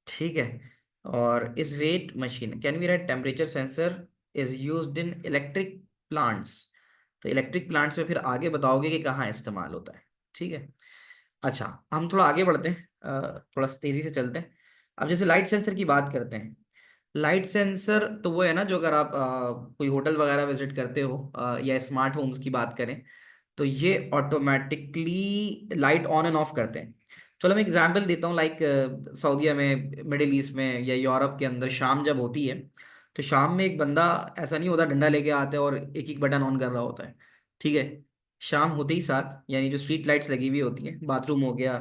ठीक है। और इस weight machine can we write temperature sensor is used in electric plants. तो इलेक्ट्रिक प्लांट्स में फिर आगे बताओगे कि कहाँ इस्तेमाल होता है, ठीक है। अच्छा, हम थोड़ा आगे बढ़ते हैं, थोड़ा सा तेजी से चलते हैं। अब जैसे लाइट सेंसर की बात करते हैं। लाइट सेंसर तो वो है ना, जो अगर आप कोई होटल वगैरह विजिट करते हो, या स्मार्ट होम्स की बात करें, तो ये automatically light on end of करते हैं। चलो मैं एग्जांपल देता हूँ, लाइक सऊदीया में, मिडिल ईस्ट में या यूरोप के अंदर शाम जब होती है, तो शाम में एक बंदा ऐसा नहीं होता डंडा लेके आता है और एक एक बटन ऑन कर रहा होता है, ठीक है। शाम होते ही साथ, यानी जो स्ट्रीट लाइट्स लगी हुई होती हैं, बाथरूम हो गया,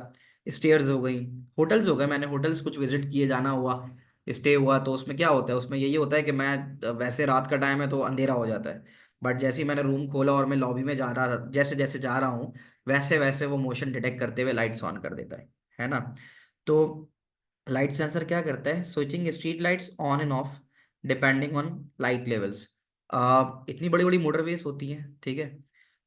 स्टेयर्स हो गई, होटल्स हो गए, मैंने होटल्स कुछ विजिट किए, जाना हुआ, स्टे हुआ, तो उसमें क्या होता है, उसमें यही होता है कि मैं वैसे रात का टाइम है तो अंधेरा हो जाता है, बट जैसे ही मैंने रूम खोला और मैं लॉबी में जा रहा, जैसे जैसे जा रहा हूँ, वैसे वैसे वो मोशन डिटेक्ट करते हुए लाइट्स ऑन कर देता है ना। तो लाइट सेंसर क्या करता है, switching street lights on end of depending on light levels. इतनी बड़ी बड़ी मोटरवेज होती हैं, ठीक है।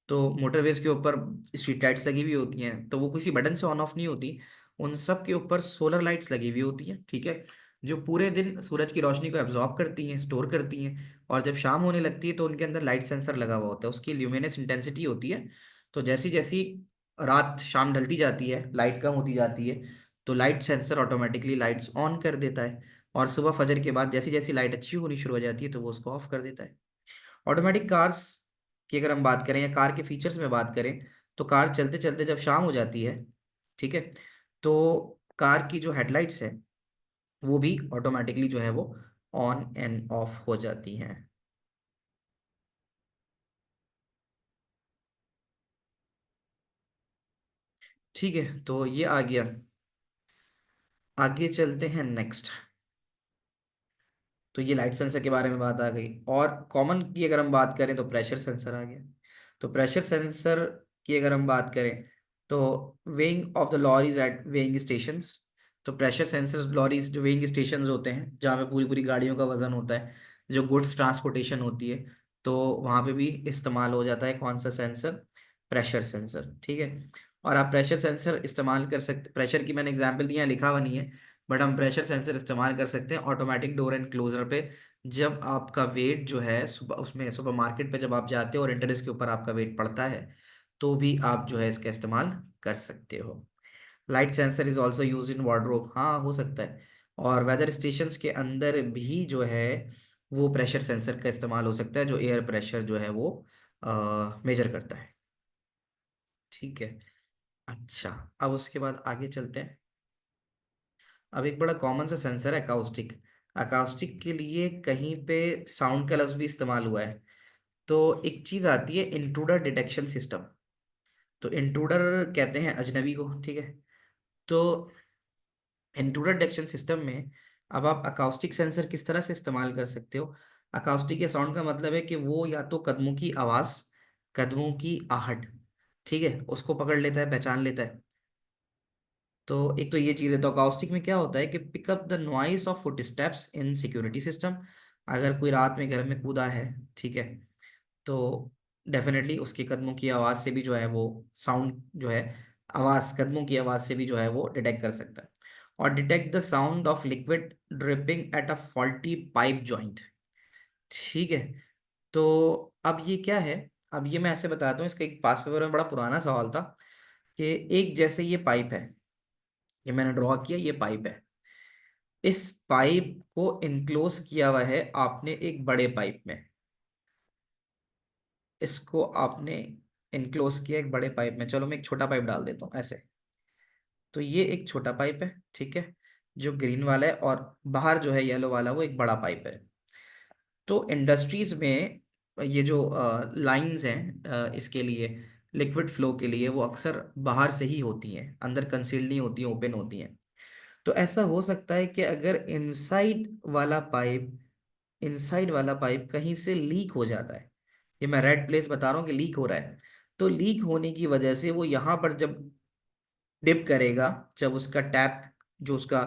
तो मोटरवेज के ऊपर स्ट्रीट लाइट्स लगी हुई होती हैं, तो वो किसी बटन से ऑन ऑफ नहीं होती, उन सब के ऊपर सोलर लाइट्स लगी हुई होती हैं, ठीक है। जो पूरे दिन सूरज की रोशनी को एब्जॉर्ब करती हैं, स्टोर करती हैं, और जब शाम होने लगती है तो उनके अंदर लाइट सेंसर लगा हुआ होता है, उसकी ल्यूमिनस इंटेंसिटी होती है। तो जैसी जैसी रात शाम ढलती जाती है, लाइट कम होती जाती है, तो light sensor automatically lights on कर देता है, और सुबह फजर के बाद जैसी जैसी लाइट अच्छी होनी शुरू हो जाती है तो वो उसको ऑफ कर देता है। ऑटोमेटिक कार्स की अगर हम बात करें या कार के फीचर्स में बात करें, तो कार चलते चलते जब शाम हो जाती है, ठीक है, तो कार की जो हेडलाइट्स है वो भी ऑटोमेटिकली जो है वो ऑन एंड ऑफ हो जाती हैं। ठीक है, तो ये आ गया। आगे चलते हैं नेक्स्ट। तो ये लाइट सेंसर के बारे में बात आ गई, और कॉमन की अगर हम बात करें तो प्रेशर सेंसर आ गया। तो प्रेशर सेंसर की अगर हम बात करें, तो weighing of the lorries at weighing stations. तो प्रेशर सेंसर लॉरीज जो वेइंग स्टेशंस होते हैं जहाँ पे पूरी पूरी गाड़ियों का वजन होता है, जो गुड्स ट्रांसपोर्टेशन होती है, तो वहाँ पे भी इस्तेमाल हो जाता है कौन सा सेंसर? प्रेशर सेंसर, ठीक है। और आप प्रेशर सेंसर इस्तेमाल कर सकते, प्रेशर की मैंने एग्जाम्पल दिया, लिखा हुआ नहीं है, बट हम प्रेशर सेंसर इस्तेमाल कर सकते हैं ऑटोमेटिक डोर एंड क्लोजर पे। जब आपका वेट जो है सुपर, उसमें सुपर मार्केट पे जब आप जाते हो और इंटरेस के ऊपर आपका वेट पड़ता है, तो भी आप जो है इसका इस्तेमाल कर सकते हो। Light sensor is also use in wardrobe, हाँ हो सकता है। और वेदर स्टेशन के अंदर भी जो है वो प्रेशर सेंसर का इस्तेमाल हो सकता है, जो एयर प्रेशर जो है वो मेजर करता है। ठीक है। अच्छा, अब उसके बाद आगे चलते हैं। अब एक बड़ा कॉमन सा सेंसर है अकाउस्टिक। अकाउस्टिक के लिए कहीं पे साउंड का लफ्ज भी इस्तेमाल हुआ है। तो एक चीज आती है इंट्रूडर डिटेक्शन सिस्टम। तो इंट्रूडर कहते हैं अजनबी को, ठीक है। तो इंट्रूडर डिटेक्शन सिस्टम में अब आप अकाउस्टिक सेंसर किस तरह से इस्तेमाल कर सकते हो? अकाउस्टिक या साउंड का मतलब है कि वो या तो कदमों की आवाज, कदमों की आहट, ठीक है, उसको पकड़ लेता है, पहचान लेता है। तो एक तो ये चीज़ है। तो अकाउस्टिक में क्या होता है कि pick up the noise of footsteps in security system. अगर कोई रात में घर में कूदा है, ठीक है, तो डेफिनेटली उसके कदमों की आवाज़ से भी जो है वो साउंड जो है, आवाज़, कदमों की आवाज़ से भी जो है वो डिटेक्ट कर सकता है। और detect the sound of liquid dripping at a faulty pipe joint, ठीक है। तो अब ये क्या है? अब ये मैं ऐसे बताता हूँ, इसका एक पास पेपर में बड़ा पुराना सवाल था कि एक जैसे ये पाइप है, ये मैंने ड्रॉ किया, ये पाइप है। इस पाइप को इनक्लोज किया हुआ है आपने एक बड़े पाइप में। इसको आपने इनक्लोज किया एक बड़े पाइप में। चलो मैं एक छोटा पाइप डाल देता हूँ ऐसे। तो ये एक छोटा पाइप है, ठीक है, जो ग्रीन वाला है, और बाहर जो है येलो वाला वो एक बड़ा पाइप है। तो इंडस्ट्रीज में ये जो लाइंस हैं इसके लिए, लिक्विड फ्लो के लिए, वो अक्सर बाहर से ही होती हैं, अंदर कंसील्ड नहीं होती हैं, ओपन होती हैं। तो ऐसा हो सकता है कि अगर इनसाइड वाला पाइप कहीं से लीक हो जाता है, ये मैं रेड प्लेस बता रहा हूँ कि लीक हो रहा है, तो लीक होने की वजह से वो यहाँ पर जब डिप करेगा, जब उसका टैप, जो उसका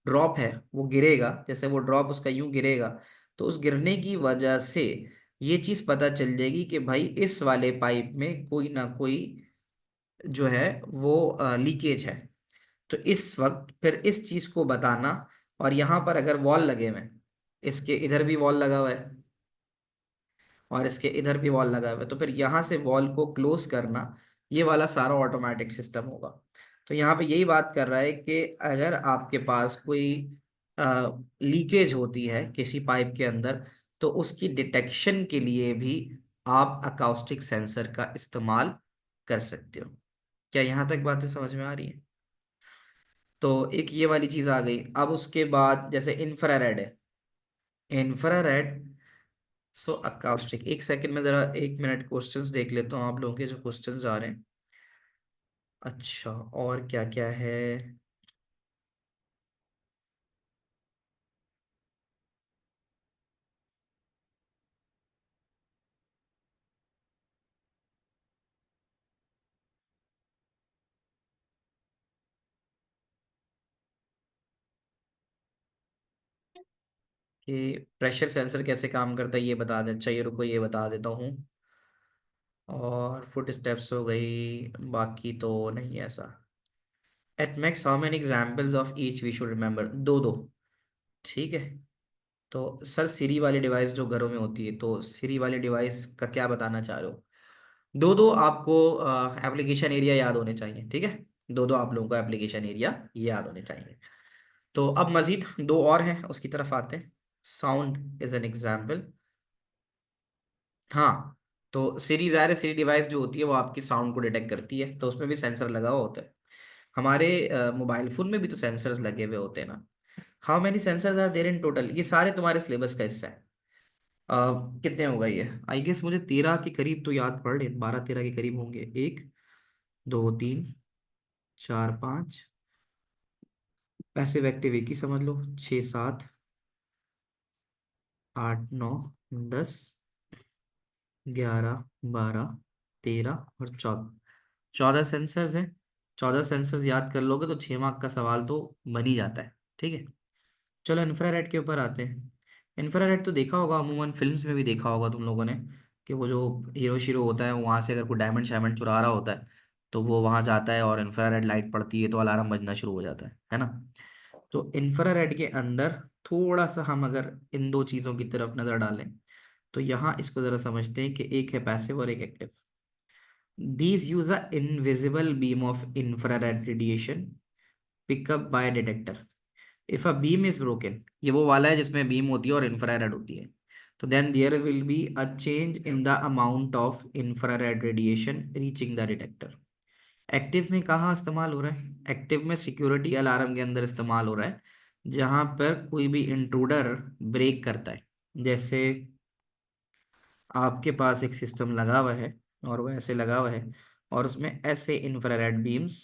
ड्रॉप है वो गिरेगा, जैसे वो ड्रॉप उसका यूं गिरेगा, तो उस गिरने की वजह से ये चीज पता चल जाएगी कि भाई इस वाले पाइप में कोई ना कोई जो है वो लीकेज है। तो इस वक्त फिर इस चीज को बताना, और यहाँ पर अगर वॉल लगे हुए हैं, इसके इधर भी वॉल लगा हुआ है और इसके इधर भी वॉल लगा हुआ है, तो फिर यहाँ से वॉल को क्लोज करना, ये वाला सारा ऑटोमेटिक सिस्टम होगा। तो यहाँ पे यही बात कर रहा है कि अगर आपके पास कोई लीकेज होती है किसी पाइप के अंदर, तो उसकी डिटेक्शन के लिए भी आप अकाउस्टिक सेंसर का इस्तेमाल कर सकते हो। क्या यहाँ तक बातें समझ में आ रही हैं? तो एक ये वाली चीज आ गई। अब उसके बाद जैसे इंफ्रारेड है, इंफ्रारेड, सो अकाउस्टिक। एक सेकंड में जरा, एक मिनट क्वेश्चंस देख लेता हूँ आप लोगों के जो क्वेश्चंस आ रहे हैं। अच्छा, और क्या क्या है? कि प्रेशर सेंसर कैसे काम करता है ये बता दे, चाहिए रुको ये बता देता हूँ। और फुट स्टेप्स हो गई, बाकी तो नहीं है ऐसा। At max how many examples of each we should remember? दो दो। ठीक है। तो सर सीरी वाली डिवाइस जो घरों में होती है, तो सीरी वाली डिवाइस का क्या बताना चाह रहे हो? दो दो आपको एप्लीकेशन एरिया याद होने चाहिए, ठीक है। दो दो आप लोगों को एप्लीकेशन एरिया याद होने चाहिए। तो अब मजीद दो और हैं, उसकी तरफ आते हैं। Sound is an example. हाँ, तो सीरी, ज़ाहिर है सीरी डिवाइस जो होती है वो आपकी साउंड को डिटेक्ट करती है, तो उसमें भी सेंसर लगा हुआ होता है। हमारे मोबाइल फोन में भी तो सेंसर्स लगे हुए होते हैं ना। How many sensors are there in total? ये सारे तुम्हारे सिलेबस का हिस्सा है। कितने होगा ये? आई गेस मुझे 13 के करीब तो याद पड़ रहे, 12 13 के करीब होंगे। एक, दो, तीन, चार, पाँच, पैसिव एक्टिव एक ही समझ लो, छः, सात, आठ, नौ, 10, 11, 12, 13 और 14। 14 सेंसर्स हैं। 14 सेंसर्स याद कर लोगे तो 6 मार्क का सवाल तो बन ही जाता है, ठीक है। चलो इंफ्रारेड के ऊपर आते हैं। इंफ्रारेड तो देखा होगा, अमूमन फिल्म्स में भी देखा होगा तुम लोगों ने, कि वो जो हीरो शीरो होता है वहां से अगर कोई डायमंड शायमंड चुरा रहा होता है, तो वो वहां जाता है और इंफ्रारेड लाइट पड़ती है तो अलार्म बजना शुरू हो जाता है ना। तो इंफ्रारेड के अंदर थोड़ा सा हम अगर इन दो चीजों की तरफ नजर डालें, तो यहाँ इसको जरा समझते हैं कि एक है पैसिव और एक active. These use a invisible beam of infrared radiation picked up by a detector. If a beam is broken, ये वो वाला है जिसमें बीम होती है और इंफ्रारेड होती है, तो then there will be a change in the amount of infrared radiation reaching the detector. Active में कहाँ इस्तेमाल हो रहा है? एक्टिव में सिक्योरिटी अलार्म के अंदर इस्तेमाल हो रहा है, जहां पर कोई भी इंट्रूडर ब्रेक करता है। जैसे आपके पास एक सिस्टम लगा हुआ है और वो ऐसे लगा हुआ है और उसमें ऐसे इंफ्रारेड बीम्स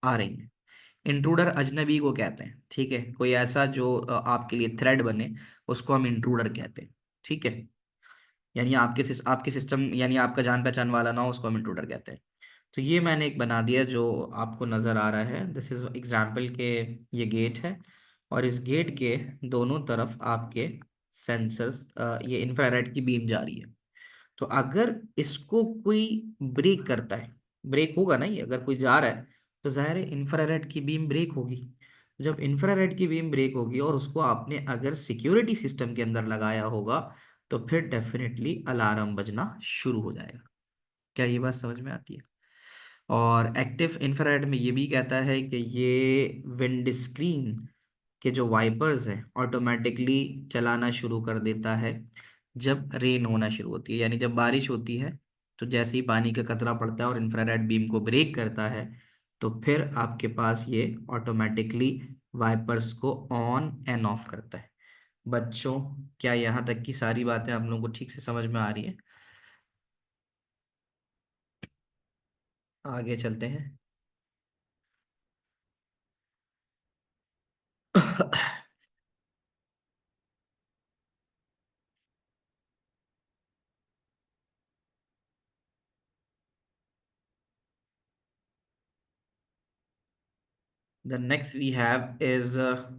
आ रही हैं। इंट्रूडर अजनबी को कहते हैं, ठीक है। कोई ऐसा जो आपके लिए थ्रेड बने, उसको हम इंट्रूडर कहते हैं, ठीक है। यानी आपके सिस्टम, यानी आपका जान पहचान वाला ना हो, उसको हम इंट्रूडर कहते हैं। तो ये मैंने एक बना दिया जो आपको नज़र आ रहा है, दिस इज एग्जाम्पल के ये गेट है, और इस गेट के दोनों तरफ आपके सेंसर्स, ये इंफ्रारेड की बीम जा रही है। तो अगर इसको कोई ब्रेक करता है, ब्रेक होगा ना, ये अगर कोई जा रहा है तो जाहिर है इंफ्रारेड की बीम ब्रेक होगी। जब इंफ्रारेड की बीम ब्रेक होगी और उसको आपने अगर सिक्योरिटी सिस्टम के अंदर लगाया होगा, तो फिर डेफिनेटली अलार्म बजना शुरू हो जाएगा। क्या ये बात समझ में आती है? और एक्टिव इंफ्रारेड में ये भी कहता है कि ये विंड स्क्रीन के जो वाइपर्स हैं ऑटोमेटिकली चलाना शुरू कर देता है जब रेन होना शुरू होती है, यानी जब बारिश होती है। तो जैसे ही पानी का कतरा पड़ता है और इंफ्रारेड बीम को ब्रेक करता है, तो फिर आपके पास ये ऑटोमेटिकली वाइपर्स को ऑन एंड ऑफ करता है। बच्चों, क्या यहाँ तक की सारी बातें आप लोगों को ठीक से समझ में आ रही हैं? आगे चलते हैं। The next we have is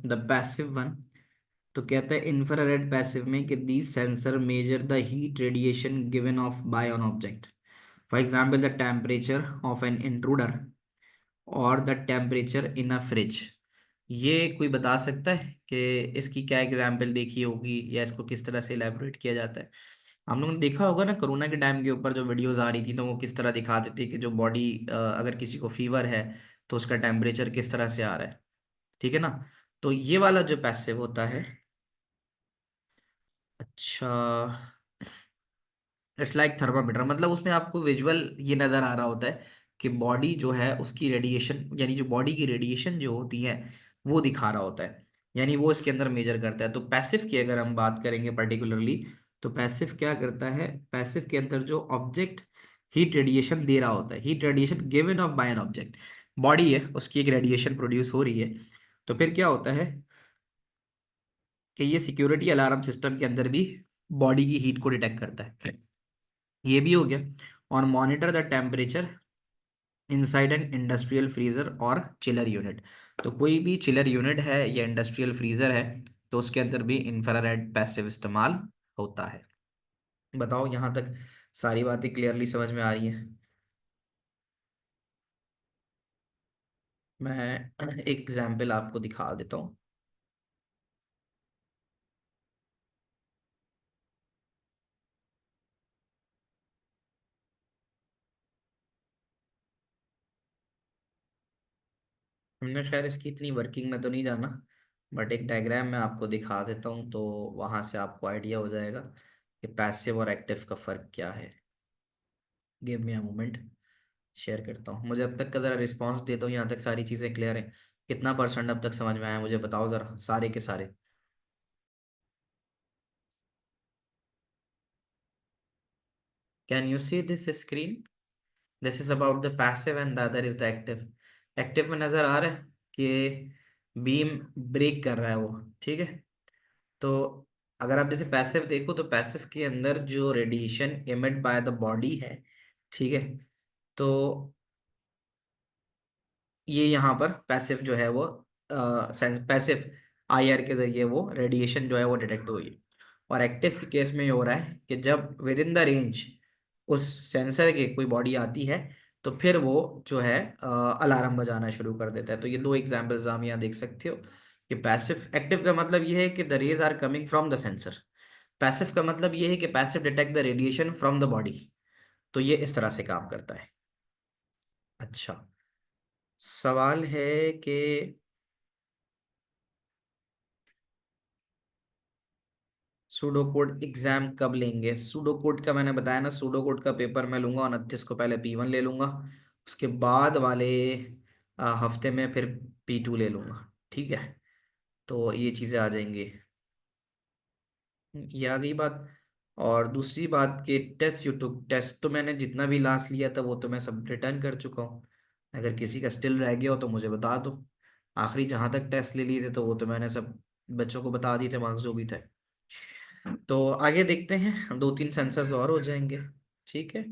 the passive one. तो कहता है इंफ्रारेड पैसिव में कि these sensor measure the heat radiation given off by on object. For example the temperature of an intruder or the temperature in a fridge. ये कोई बता सकता है कि इसकी क्या एग्जाम्पल देखी होगी या इसको किस तरह से इलेबोरेट किया जाता है? हम लोगों ने देखा होगा ना, कोरोना के टाइम के ऊपर जो वीडियोस आ रही थी, तो वो किस तरह दिखाते थे कि जो बॉडी, अगर किसी को फीवर है तो उसका टेम्परेचर किस तरह से आ रहा है, ठीक है ना। तो ये वाला जो पैसिव होता है, अच्छा, इट्स लाइक थर्मामीटर, मतलब उसमें आपको विजुअल ये नजर आ रहा होता है कि बॉडी जो है उसकी रेडिएशन, यानी जो बॉडी की रेडिएशन जो होती है वो दिखा रहा होता है, यानी वो इसके अंदर मेजर करता है। तो पैसिव की अगर हम बात करेंगे पर्टिकुलरली, तो पैसिव क्या करता है? पैसिव के अंदर जो ऑब्जेक्ट हीट रेडिएशन दे रहा होता है, heat radiation given off by an object, body है उसकी एक रेडिएशन प्रोड्यूस हो रही है, तो फिर क्या होता है कि ये सिक्योरिटी अलार्म सिस्टम के अंदर भी बॉडी की हीट को डिटेक्ट करता है। ये भी हो गया। और monitor the temperature inside an industrial freezer और चिलर यूनिट। तो कोई भी चिलर यूनिट है या इंडस्ट्रियल फ्रीजर है, तो उसके अंदर भी इंफ्रारेड पैसिव इस्तेमाल होता है। बताओ यहाँ तक सारी बातें क्लियरली समझ में आ रही हैं? मैं एक एग्जाम्पल आपको दिखा देता हूँ। हमने खैर इसकी इतनी वर्किंग में तो नहीं जाना, बट एक डायग्राम में आपको दिखा देता हूँ तो वहां से आपको आइडिया हो जाएगा कि पैसिव और एक्टिव का फर्क क्या है। Give me a moment, share करता हूँ। मुझे अब तक का जरा रिस्पॉन्स देता हूँ, यहाँ तक सारी चीज़ें क्लियर है? कितना परसेंट अब तक समझ में आया मुझे बताओ जरा, सारे के सारे। Can you see this screen? This is about the passive and the other is the active. Active में नजर आ रहा है कि बीम ब्रेक कर रहा है वो, ठीक है। तो अगर आप जैसे पैसिव देखो तो पैसिव के अंदर जो radiation emit by the body है, ठीक है, तो ये यहाँ पर पैसिव जो है वो पैसिव आईआर के जरिए वो रेडिएशन जो है वो डिटेक्ट हुई है। और एक्टिव के केस में ये हो रहा है कि जब विद इन द रेंज उस सेंसर के कोई बॉडी आती है तो फिर वो जो है अलार्म बजाना शुरू कर देता है। तो ये दो एग्जांपल्स हम यहाँ देख सकते हो कि पैसिव एक्टिव का मतलब ये है कि the rays are coming from the sensor, passive का मतलब ये है कि passive detect the radiation from the body. तो ये इस तरह से काम करता है। अच्छा, सवाल है कि सूडो कोड एग्जाम कब लेंगे? सूडो कोड का मैंने बताया ना, सूडो कोड का पेपर मैं लूंगा 29 को, पहले P1 ले लूंगा, उसके बाद वाले हफ्ते में फिर P2 ले लूंगा, ठीक है। तो ये चीज़ें आ जाएंगी, ये आ गई बात। और दूसरी बात कि टेस्ट यूट्यूब टेस्ट तो मैंने जितना भी लास्ट लिया था वो तो मैं सब रिटर्न कर चुका हूँ। अगर किसी का स्टिल रह गया हो तो मुझे बता दो। आखिरी जहाँ तक टेस्ट ले लिए थे तो वो तो मैंने सब बच्चों को बता दिए थे, मार्क्स जो भी थे। तो आगे देखते हैं, दो तीन सेंसर्स और हो जाएंगे, ठीक है।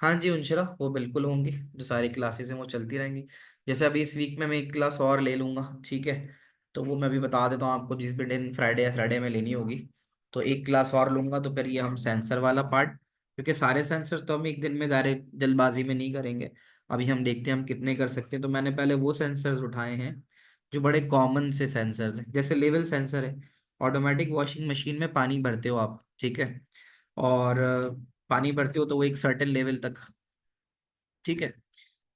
हाँ जी उनशरा, वो बिल्कुल होंगी, जो सारी क्लासेस हैं वो चलती रहेंगी। जैसे अभी इस वीक में मैं एक क्लास और ले लूंगा, ठीक है। तो वो मैं भी बता देता हूँ आपको, जिस भी दिन फ्राइडे या फ्राइडे में लेनी होगी तो एक क्लास और लूंगा। तो फिर ये हम सेंसर वाला पार्ट, क्योंकि सारे सेंसर तो हम एक दिन में ज़ाहिर जल्दबाजी में नहीं करेंगे। अभी हम देखते हैं हम कितने कर सकते हैं। तो मैंने पहले वो सेंसर्स उठाए हैं जो बड़े कॉमन से सेंसर्स हैं, जैसे लेवल सेंसर है। ऑटोमेटिक वॉशिंग मशीन में पानी भरते हो आप, ठीक है, और पानी भरते हो तो वो एक सर्टेन लेवल तक, ठीक है।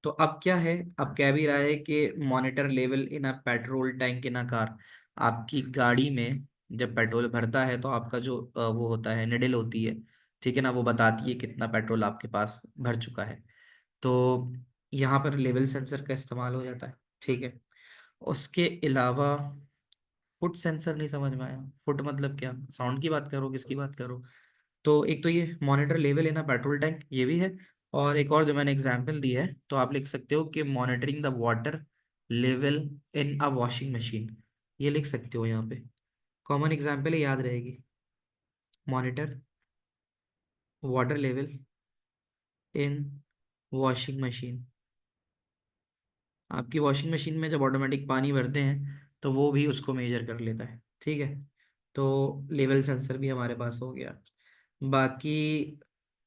तो अब क्या है, अब कह भी रहा है कि monitor level in a petrol tank in a car. आपकी गाड़ी में जब पेट्रोल भरता है तो आपका जो वो होता है, निडल होती है, ठीक है ना, वो बताती है कितना पेट्रोल आपके पास भर चुका है। तो यहाँ पर लेवल सेंसर का इस्तेमाल हो जाता है, ठीक है। उसके अलावा फुट सेंसर नहीं समझ में आया, फुट मतलब क्या, साउंड की बात करो किसकी बात करो? तो एक तो ये monitor level in a petrol tank ये भी है, और एक और जो मैंने एग्जांपल दी है तो आप लिख सकते हो कि monitoring the water level in a washing machine, ये लिख सकते हो यहाँ पे। कॉमन एग्जांपल है, याद रहेगी। मॉनिटर वाटर लेवल इन वॉशिंग मशीन। आपकी वॉशिंग मशीन में जब ऑटोमेटिक पानी भरते हैं तो वो भी उसको मेजर कर लेता है, ठीक है। तो लेवल सेंसर भी हमारे पास हो गया। बाकी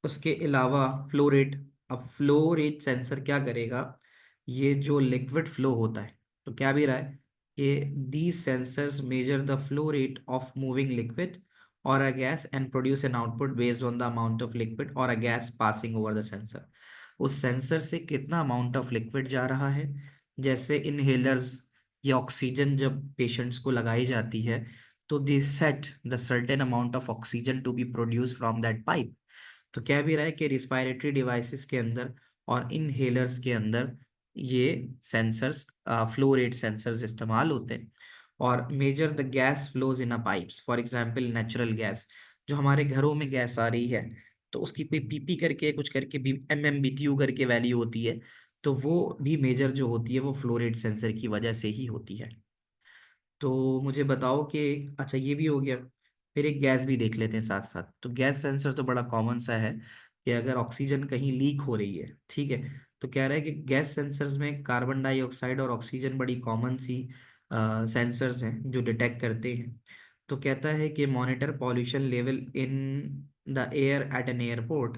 उसके अलावा फ्लो रेट। अब फ्लो रेट सेंसर क्या करेगा, ये जो लिक्विड फ्लो होता है, तो क्या भी रहा है कि the sensors measure the flow rate of moving liquid or a gas and produce an output based on the amount of liquid or a gas passing over the sensor. उस sensor से कितना अमाउंट ऑफ लिक्विड जा रहा है, जैसे inhalers या oxygen जब patients को लगाई जाती है तो they set the certain amount of oxygen to be produce from that pipe. तो क्या भी रहा है कि रिस्पायरेटरी डिवाइसेस के अंदर और इनहेलर्स के अंदर ये सेंसर्स, फ्लो रेट सेंसर्स इस्तेमाल होते हैं। और measure the gas flows in a pipes, for example natural gas, जो हमारे घरों में गैस आ रही है तो उसकी कोई पीपी करके कुछ करके भी MMBTU करके वैल्यू होती है, तो वो भी मेजर जो होती है वो फ्लो रेट सेंसर की वजह से ही होती है। तो मुझे बताओ कि अच्छा ये भी हो गया, फिर एक गैस भी देख लेते हैं साथ साथ। तो गैस सेंसर तो बड़ा कॉमन सा है कि अगर ऑक्सीजन कहीं लीक हो रही है, ठीक है, तो कह रहा है कि गैस सेंसर्स में कार्बन डाइऑक्साइड और ऑक्सीजन बड़ी कॉमन सी सेंसर्स हैं जो डिटेक्ट करते हैं। तो कहता है कि monitor pollution level in the air at an airport,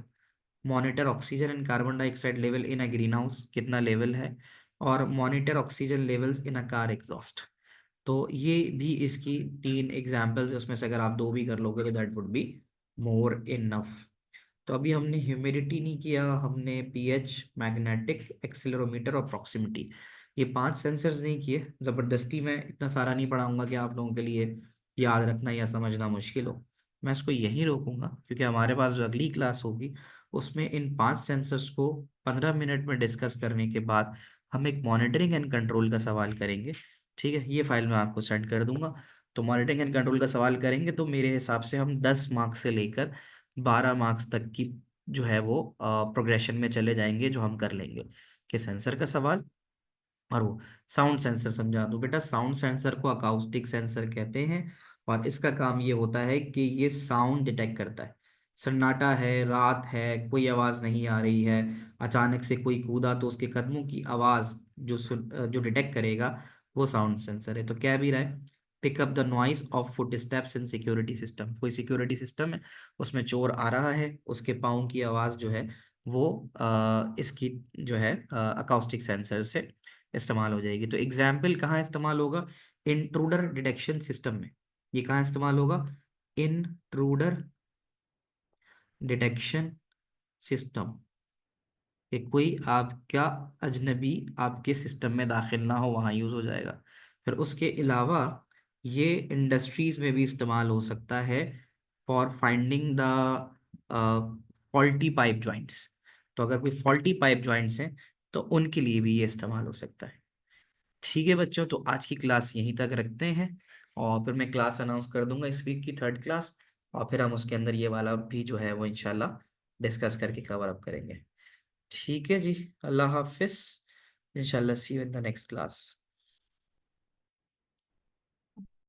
monitor oxygen and carbon dioxide level in a green house कितना लेवल है, और monitor oxygen levels in a car exhaust. तो ये भी इसकी तीन एग्जाम्पल्स, उसमें से अगर आप दो भी कर लोगे तो that would be more enough. तो अभी हमने ह्यूमिडिटी नहीं किया, हमने पीएच, मैग्नेटिक एक्सीलरोमीटर और प्रॉक्सिमिटी। ये 5 सेंसर्स नहीं किए, जबरदस्ती मैं इतना सारा नहीं पढ़ाऊंगा कि आप लोगों के लिए याद रखना या समझना मुश्किल हो। मैं इसको यहीं रोकूंगा, क्योंकि हमारे पास जो अगली क्लास होगी उसमें इन 5 सेंसर्स को 15 मिनट में डिस्कस करने के बाद हम एक मॉनिटरिंग एंड कंट्रोल का सवाल करेंगे। ठीक है, ये फाइल मैं आपको सेंड कर दूंगा। तो मॉनिटरिंग एंड कंट्रोल का सवाल करेंगे तो मेरे हिसाब से हम 10 मार्क्स से लेकर 12 मार्क्स तक की जो है वो प्रोग्रेशन में चले जाएंगे, जो हम कर लेंगे कि सेंसर का सवाल और वो साउंड सेंसर। समझा दो बेटा, साउंड सेंसर को अकाउस्टिक सेंसर कहते हैं, और इसका काम ये होता है कि ये साउंड डिटेक्ट करता है। सन्नाटा है, रात है, कोई आवाज नहीं आ रही है, अचानक से कोई कूदा तो उसके कदमों की आवाज जो डिटेक्ट करेगा वो साउंड सेंसर है। तो क्या भी रहा है, pick up the noise of foot steps in security system. कोई सिक्योरिटी सिस्टम है, उसमें चोर आ रहा है, उसके पाँव की आवाज जो है वो इसकी जो है अकाउस्टिक सेंसर से इस्तेमाल हो जाएगी। तो एग्जाम्पल कहाँ इस्तेमाल होगा, इंट्रूडर डिटेक्शन सिस्टम में। ये कहाँ इस्तेमाल होगा, इंट्रूडर डिटेक्शन सिस्टम, कि कोई आपका अजनबी आपके सिस्टम में दाखिल ना हो, वहाँ यूज हो जाएगा। फिर उसके अलावा ये इंडस्ट्रीज में भी इस्तेमाल हो सकता है for finding the faulty pipe joints. तो अगर कोई फॉल्टी पाइप जॉइंट्स हैं तो उनके लिए भी ये इस्तेमाल हो सकता है। ठीक है बच्चों, तो आज की क्लास यहीं तक रखते हैं, और फिर मैं क्लास अनाउंस कर दूंगा इस वीक की 3rd क्लास, और फिर हम उसके अंदर ये वाला भी जो है वो इंशाल्लाह डिस्कस करके कवर अप करेंगे। ठीक है जी, अल्लाह हाफिज, इंशाल्लाह see you in the next class.